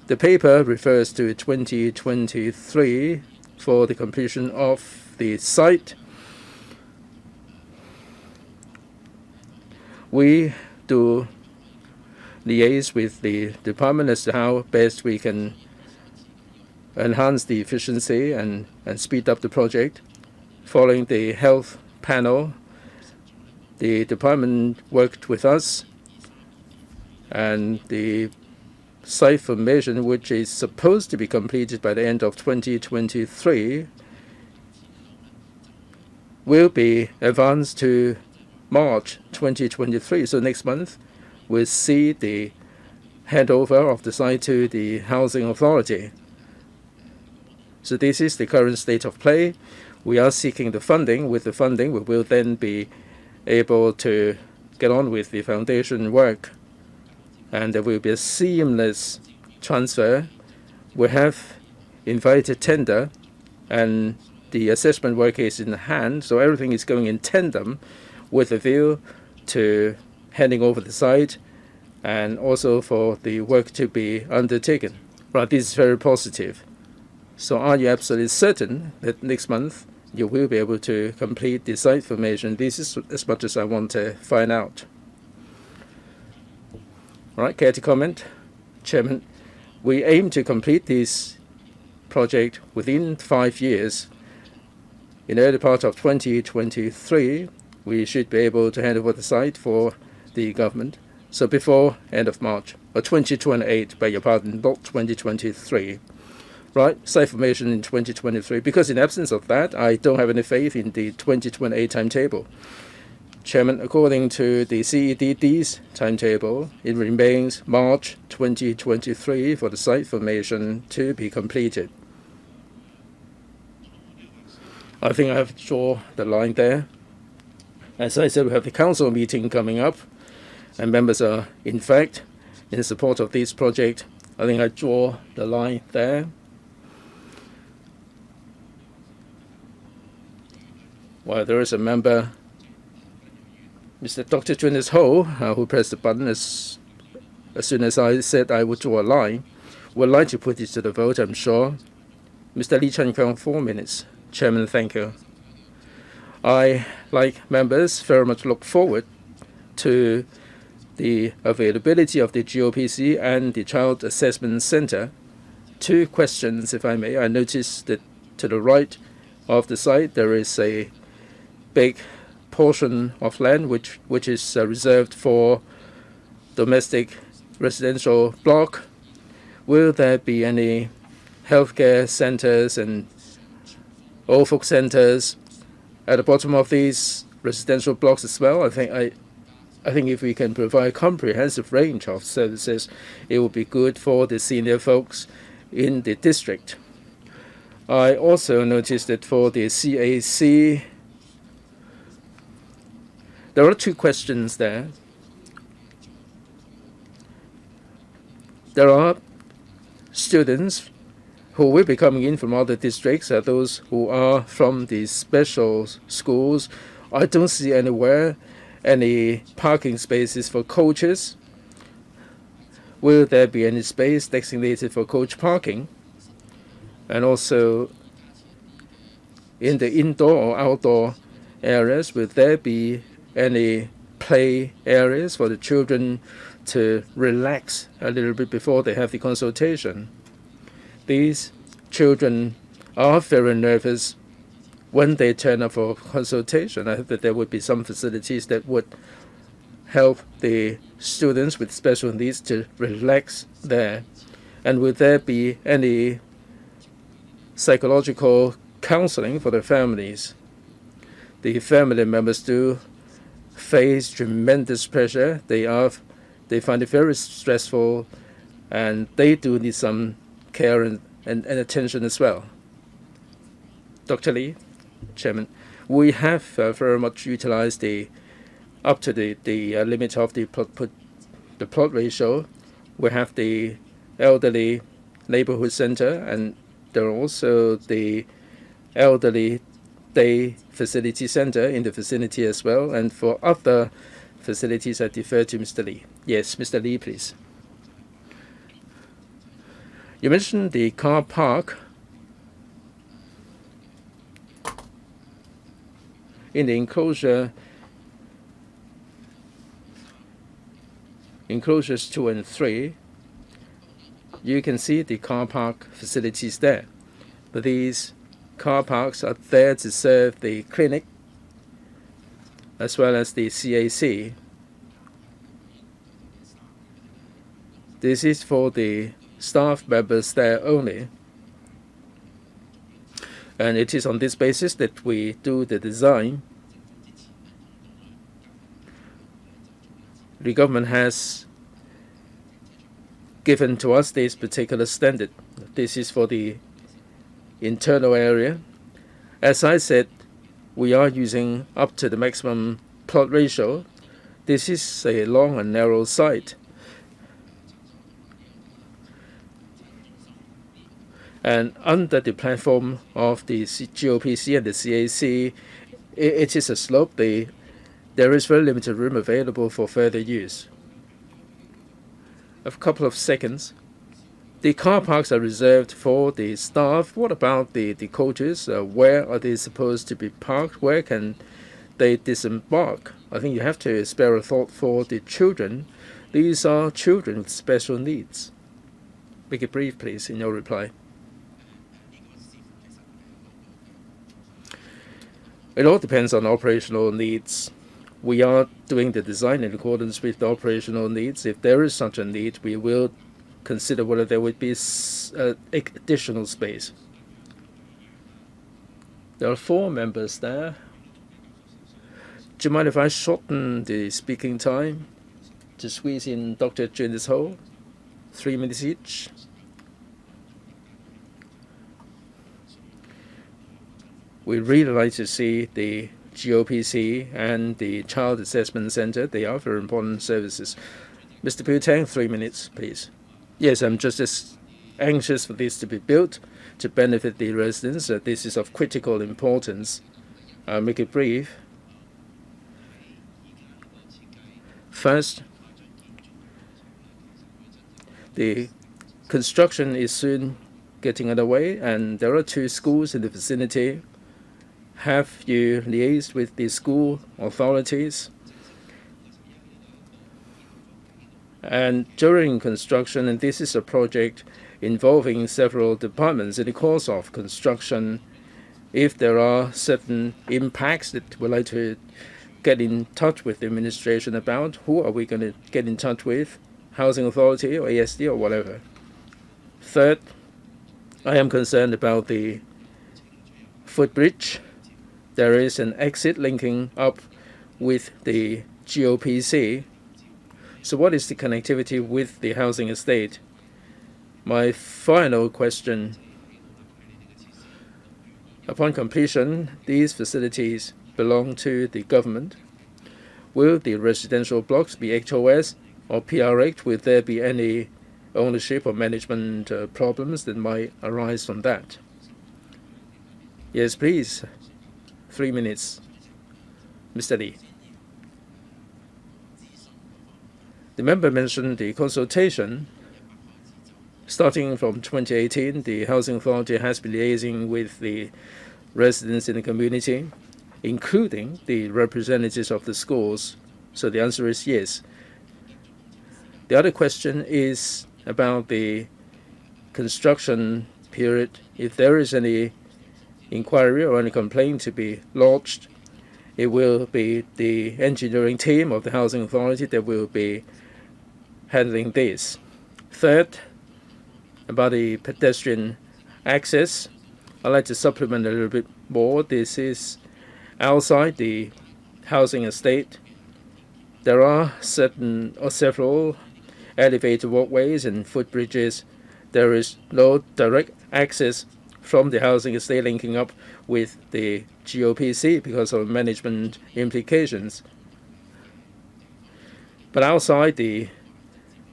the paper refers to 2023 for the completion of the site. We do liaise with the department as to how best we can enhance the efficiency and speed up the project. Following the health panel, the department worked with us, and the site formation, which is supposed to be completed by the end of 2023, will be advanced to March 2023. So next month, we'll see the handover of the site to the Housing Authority. So this is the current state of play. We are seeking the funding. With the funding, we will then be able to get on with the foundation work, and there will be a seamless transfer. We have invited tender, and the assessment work is in hand, so everything is going in tandem with a view to handing over the site and also for the work to be undertaken. Right, this is very positive. So are you absolutely certain that next month you will be able to complete the site formation? This is as much as I want to find out. All right, care to comment? Chairman, we aim to complete this project within 5 years. In the early part of 2023, we should be able to hand over the site for the government. So before end of March, or 2028, beg your pardon, not 2023. Right, site formation in 2023. Because in absence of that, I don't have any faith in the 2028 timetable. Chairman, according to the CEDD's timetable, it remains March 2023 for the site formation to be completed. I think I have to draw the line there. As I said, we have the council meeting coming up, and members are, in fact, in support of this project. I think I draw the line there. Well, there is a member, Mr. Dr. Jonas Ho, who pressed the button as soon as I said I would draw a line, would like to put it to the vote, I'm sure. Mr. Lee Chen-Kong, 4 minutes. Chairman, thank you. I, like members, very much look forward to the availability of the GOPC and the Child Assessment Center. 2 questions, if I may. I noticed that to the right of the site there is a big portion of land which is reserved for domestic residential block. Will there be any healthcare centers and old folk centers at the bottom of these residential blocks as well? I think if we can provide a comprehensive range of services, it would be good for the senior folks in the district. I also noticed that for the CAC, there are 2 questions there. There are students who will be coming in from other districts, those who are from the special schools. I don't see anywhere any parking spaces for coaches. Will there be any space designated for coach parking? And also, in the indoor or outdoor areas, will there be any play areas for the children to relax a little bit before they have the consultation? These children are very nervous when they turn up for consultation. I hope that there would be some facilities that would help the students with special needs to relax there. And would there be any psychological counseling for the families? The family members do face tremendous pressure. They find it very stressful, and they do need some care and attention as well. Dr. Lee, Chairman, we have very much utilized up to the limit of the plot ratio. We have the elderly neighborhood center, and there are also the elderly day facility center in the vicinity as well. And for other facilities, I defer to Mr. Lee. Yes, Mr. Lee, please. You mentioned the car park in the enclosure. enclosures 2 and 3, you can see the car park facilities there. But these car parks are there to serve the clinic as well as the CAC. This is for the staff members there only. And it is on this basis that we do the design. The government has given to us this particular standard. This is for the internal area. As I said, we are using up to the maximum plot ratio. This is a long and narrow site. And under the platform of the GOPC and the CAC, it is a slope. There is very limited room available for further use. A couple of seconds. The car parks are reserved for the staff. What about the coaches? Where are they supposed to be parked? Where can they disembark? I think you have to spare a thought for the children. These are children with special needs. Make it brief, please, in your reply. It all depends on operational needs. We are doing the design in accordance with the operational needs. If there is such a need, we will consider whether there would be additional space. There are 4 members there. Do you mind if I shorten the speaking time to squeeze in Dr. Junius Ho? 3 minutes each. We really like to see the GOPC and the Child Assessment Center. They are very important services. Mr. Putang, 3 minutes, please. Yes, I'm just as anxious for this to be built to benefit the residents. This is of critical importance. I'll make it brief. First, the construction is soon getting underway, and there are 2 schools in the vicinity. Have you liaised with the school authorities? And during construction, and this is a project involving several departments, in the course of construction, if there are certain impacts that we'd like to get in touch with the administration about, who are we going to get in touch with? Housing Authority or ASD or whatever. Third, I am concerned about the footbridge. There is an exit linking up with the GOPC. So what is the connectivity with the housing estate? My final question. Upon completion, these facilities belong to the government. Will the residential blocks be HOS or PRH? Will there be any ownership or management problems that might arise from that? Yes, please. 3 minutes. Mr. Lee. The member mentioned the consultation. Starting from 2018, the Housing Authority has been liaising with the residents in the community, including the representatives of the schools. So the answer is yes. The other question is about the construction period. If there is any inquiry or any complaint to be lodged, it will be the engineering team of the Housing Authority that will be handling this. Third, about the pedestrian access, I'd like to supplement a little bit more. This is outside the housing estate. There are several elevated walkways and footbridges. There is no direct access from the housing estate linking up with the GOPC because of management implications. But outside the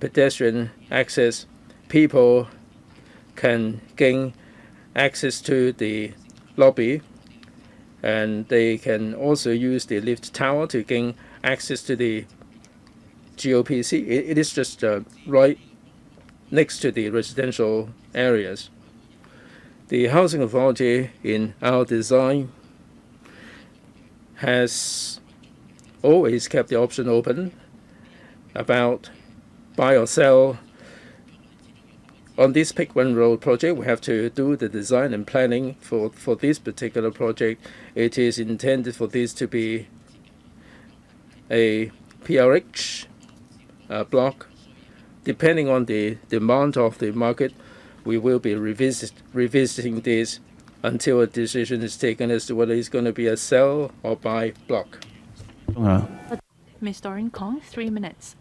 pedestrian access, people can gain access to the lobby, and they can also use the lift tower to gain access to the GOPC. It is just right next to the residential areas. The Housing Authority in our design has always kept the option open about buy or sell. On this Pick One Road project, we have to do the design and planning for this particular project. It is intended for this to be a PRH block. Depending on the demand of the market, we will be revisiting this until a decision is taken as to whether it's going to be a sell or buy block. Ms. Doreen Kong, 3 minutes.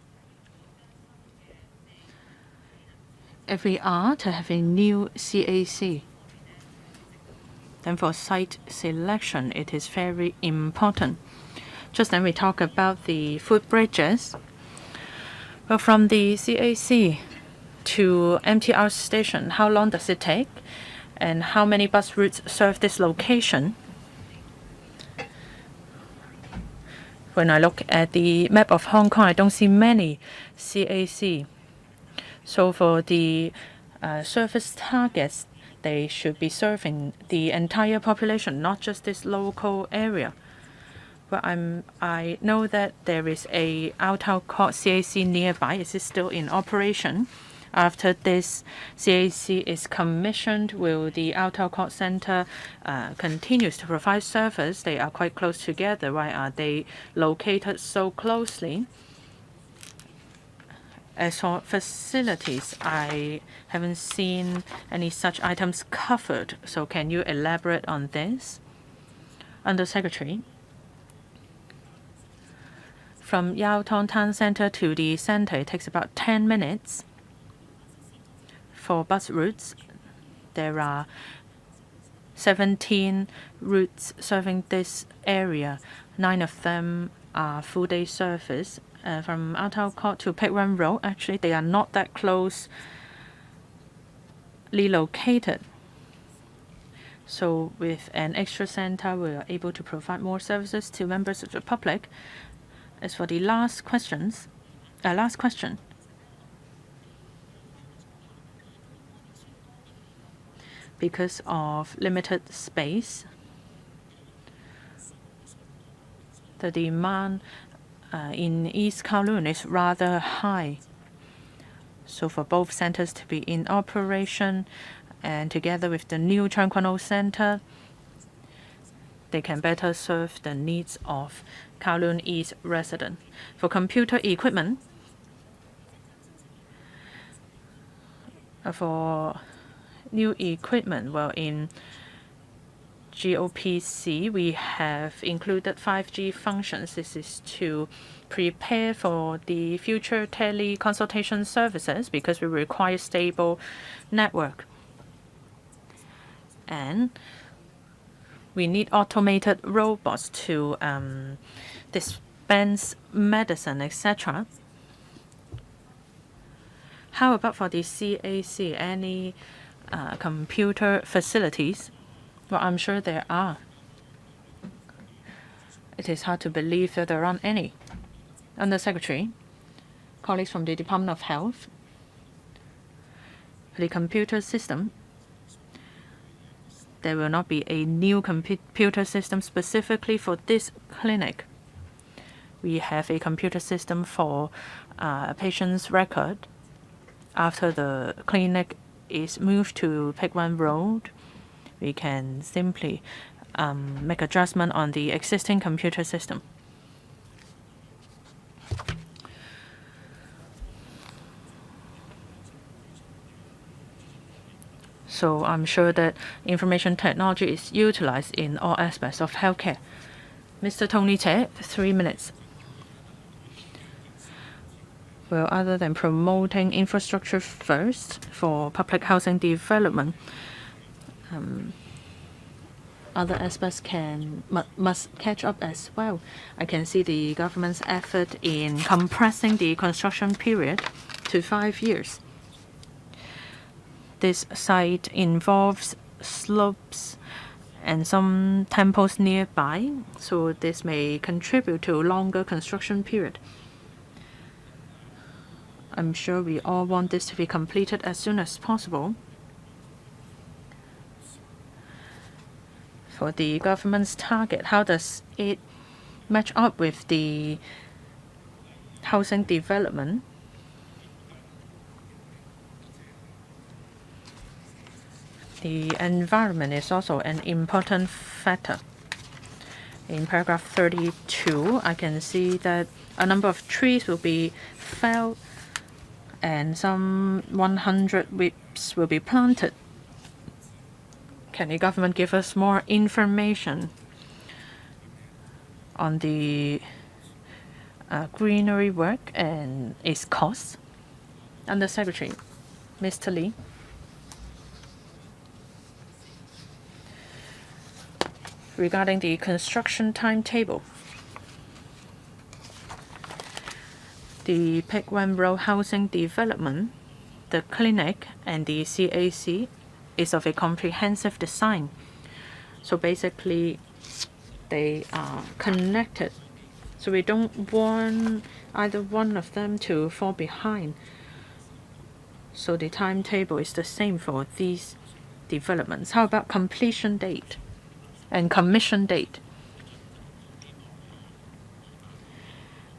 If we are to have a new CAC, then for site selection, it is very important. Just then we talk about the footbridges. Well, from the CAC to MTR station, how long does it take? And how many bus routes serve this location? When I look at the map of Hong Kong, I don't see many CAC. So for the service targets, they should be serving the entire population, not just this local area. But I know that there is a Outer Court CAC nearby. Is it still in operation? After this CAC is commissioned, will the Outer Court Centre continues to provide service? They are quite close together. Why are they located so closely? As for facilities, I haven't seen any such items covered. So can you elaborate on this? Undersecretary, from Yau Tong Town Centre to the centre, it takes about 10 minutes. For bus routes, there are 17 routes serving this area. 9 of them are full-day service. From Outer Court to Pick One Road, actually, they are not that closely located. So with an extra centre, we are able to provide more services to members of the public. As for the last question, because of limited space, the demand in East Kowloon is rather high. So for both centres to be in operation and together with the new Tseung Kwan O Centre, they can better serve the needs of Kowloon East residents. For computer equipment, for new equipment, well, in GOPC, we have included 5G functions. This is to prepare for the future teleconsultation services because we require stable network. And we need automated robots to dispense medicine, etc. How about for the CAC? Any computer facilities? Well, I'm sure there are. It is hard to believe that there aren't any. Undersecretary, colleagues from the Department of Health, the computer system, there will not be a new computer system specifically for this clinic. We have a computer system for a patient's record. After the clinic is moved to Pick One Road, we can simply make adjustment on the existing computer system. So I'm sure that information technology is utilized in all aspects of healthcare. Mr. Tony Tse, 3 minutes. Well, other than promoting infrastructure first for public housing development, other aspects must catch up as well. I can see the government's effort in compressing the construction period to 5 years. This site involves slopes and some temples nearby, so this may contribute to longer construction period. I'm sure we all want this to be completed as soon as possible. For the government's target, how does it match up with the housing development? The environment is also an important factor. In paragraph 32, I can see that a number of trees will be felled and some 100 whips will be planted. Can the government give us more information on the greenery work and its costs? Under Secretary, Mr. Lee. Regarding the construction timetable, the Yuen Long housing development, the clinic, and the CAC is of a comprehensive design. So basically, they are connected. So we don't want either one of them to fall behind. So the timetable is the same for these developments. How about completion date and commission date?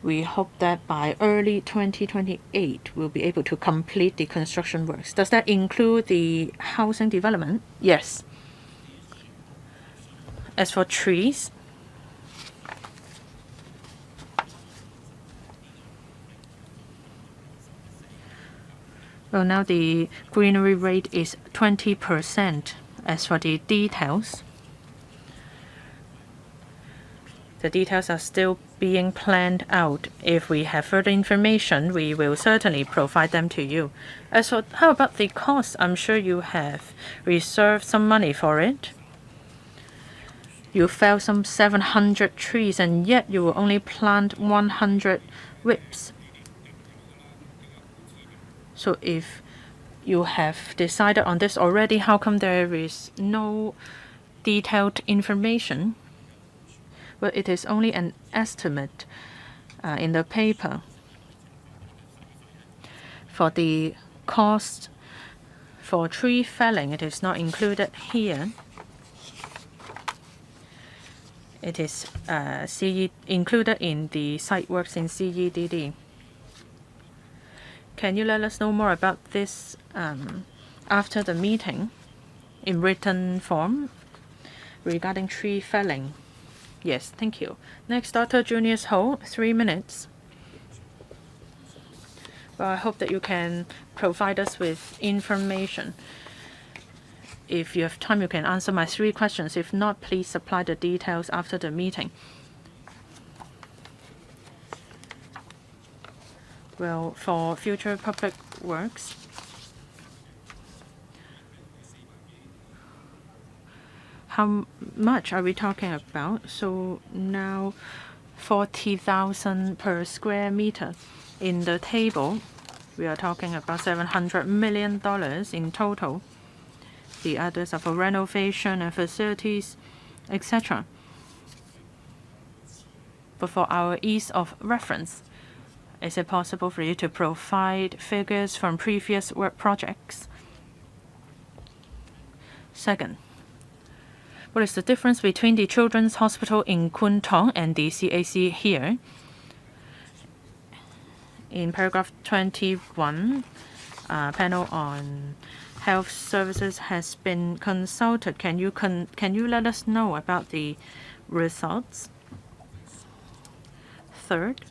We hope that by early 2028, we'll be able to complete the construction works. Does that include the housing development? Yes. As for trees, well, now the greenery rate is 20%. As for the details, the details are still being planned out. If we have further information, we will certainly provide them to you. As for how about the cost? I'm sure you have reserved some money for it. You fell some 700 trees and yet you will only plant 100 whips. So if you have decided on this already, how come there is no detailed information? Well, it is only an estimate in the paper. For the cost for tree felling, it is not included here. It is included in the site works in CEDD. Can you let us know more about this after the meeting in written form regarding tree felling? Yes, thank you. Next, Dr. Junius Ho, 3 minutes. Well, I hope that you can provide us with information. If you have time, you can answer my 3 questions. If not, please supply the details after the meeting. Well, for future public works, how much are we talking about? So now 40,000 per square meter. In the table, we are talking about $700 million in total. The others are for renovation and facilities, etc. But for our ease of reference, is it possible for you to provide figures from previous work projects? Second, what is the difference between the Children's Hospital in Kwun Tong and the CAC here? In paragraph 21, panel on health services has been consulted. Can you let us know about the results? Third,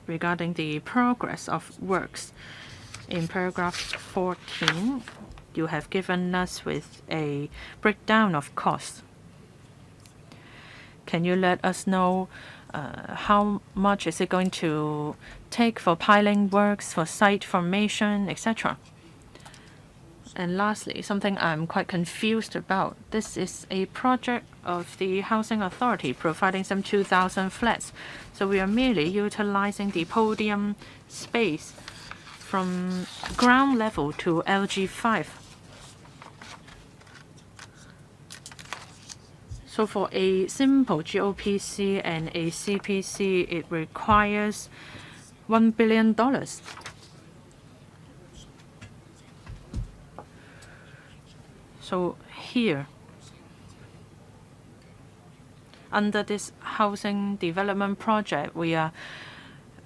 regarding the progress of works, in paragraph 14, you have given us with a breakdown of costs. Can you let us know how much is it going to take for piling works, for site formation, etc.? And lastly, something I'm quite confused about. This is a project of the Housing Authority providing some 2,000 flats. So we are merely utilizing the podium space from ground level to LG5. So for a simple GOPC and a CPC, it requires $1 billion. So here, under this housing development project, we are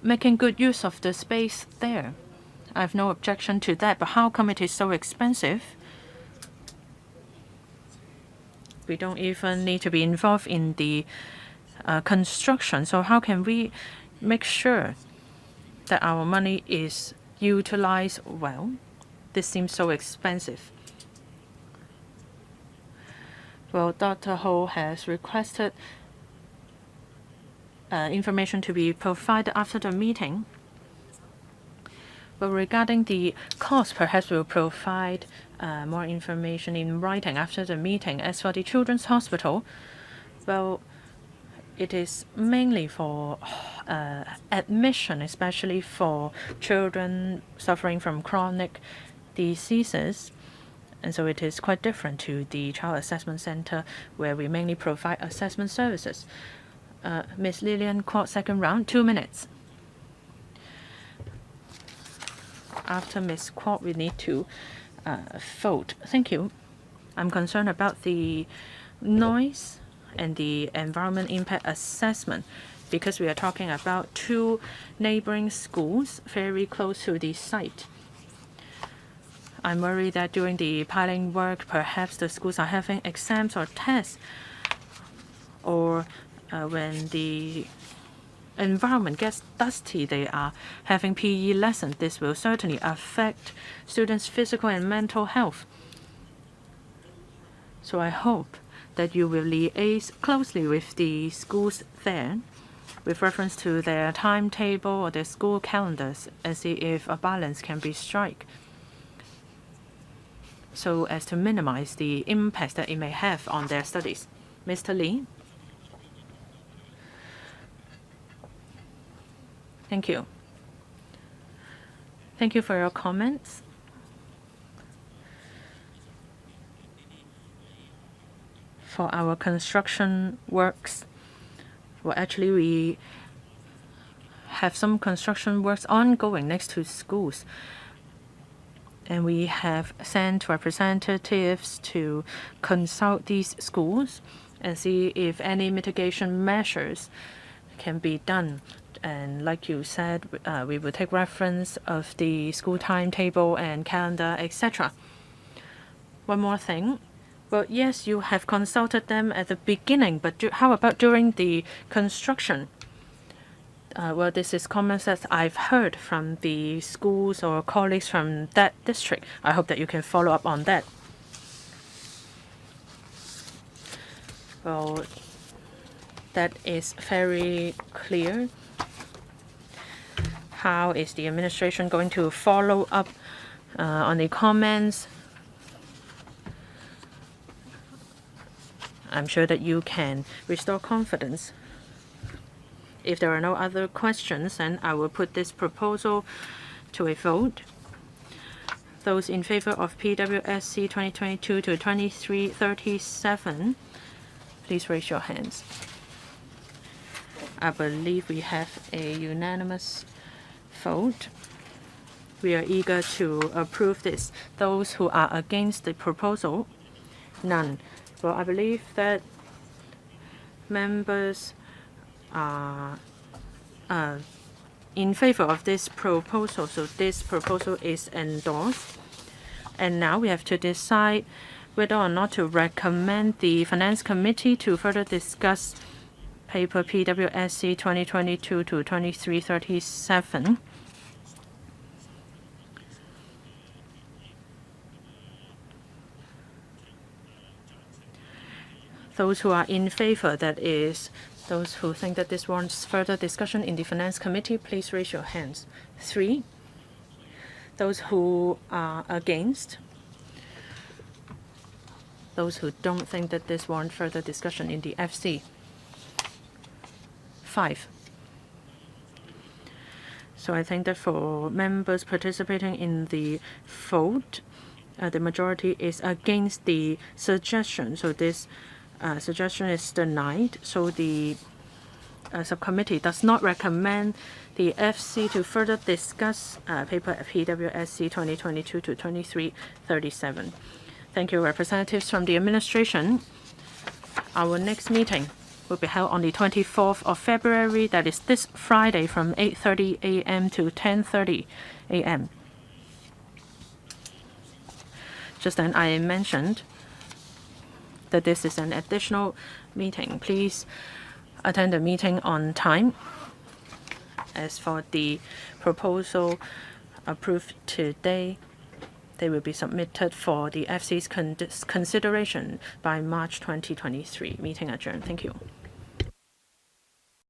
making good use of the space there. I have no objection to that, but how come it is so expensive? We don't even need to be involved in the construction. So how can we make sure that our money is utilized well? This seems so expensive. Well, Dr. Ho has requested information to be provided after the meeting. But regarding the cost, perhaps we'll provide more information in writing after the meeting. As for the Children's Hospital, well, it is mainly for admission, especially for children suffering from chronic diseases. And so it is quite different to the Child Assessment Center, where we mainly provide assessment services. Ms. Lillian Kwok, second round, 2 minutes. After Ms. Kwok, we need to vote. Thank you. I'm concerned about the noise and the environment impact assessment because we are talking about 2 neighboring schools very close to the site. I'm worried that during the piling work, perhaps the schools are having exams or tests, or when the environment gets dusty, they are having PE lessons. This will certainly affect students' physical and mental health. So I hope that you will liaise closely with the schools there with reference to their timetable or their school calendars and see if a balance can be struck so as to minimize the impact that it may have on their studies. Mr. Lee. Thank you. Thank you for your comments. For our construction works, well, actually, we have some construction works ongoing next to schools. And we have sent representatives to consult these schools and see if any mitigation measures can be done. And like you said, we will take reference of the school timetable and calendar, etc. One more thing. Well, yes, you have consulted them at the beginning, but how about during the construction? Well, this is comments that I've heard from the schools or colleagues from that district. I hope that you can follow up on that. Well, that is very clear. How is the administration going to follow up on the comments? I'm sure that you can restore confidence. If there are no other questions, then I will put this proposal to a vote. Those in favor of PWSC 2022 to 2337, please raise your hands. I believe we have a unanimous vote. We are eager to approve this. Those who are against the proposal, none. Well, I believe that members are in favor of this proposal, so this proposal is endorsed. And now we have to decide whether or not to recommend the Finance Committee to further discuss paper PWSC 2022 to 2337. Those who are in favor, that is, those who think that this warrants further discussion in the Finance Committee, please raise your hands. 3. Those who are against. Those who don't think that this warrants further discussion in the FC. 5. So I think that for members participating in the vote, the majority is against the suggestion. So this suggestion is denied. So the subcommittee does not recommend the FC to further discuss paper PWSC 2022 to 2337. Thank you, representatives from the administration. Our next meeting will be held on the 24th of February. That is this Friday from 8:30 a.m. to 10:30 a.m. Just then I mentioned that this is an additional meeting. Please attend the meeting on time. As for the proposal approved today, they will be submitted for the FC's consideration by March 2023. Meeting adjourned. Thank you.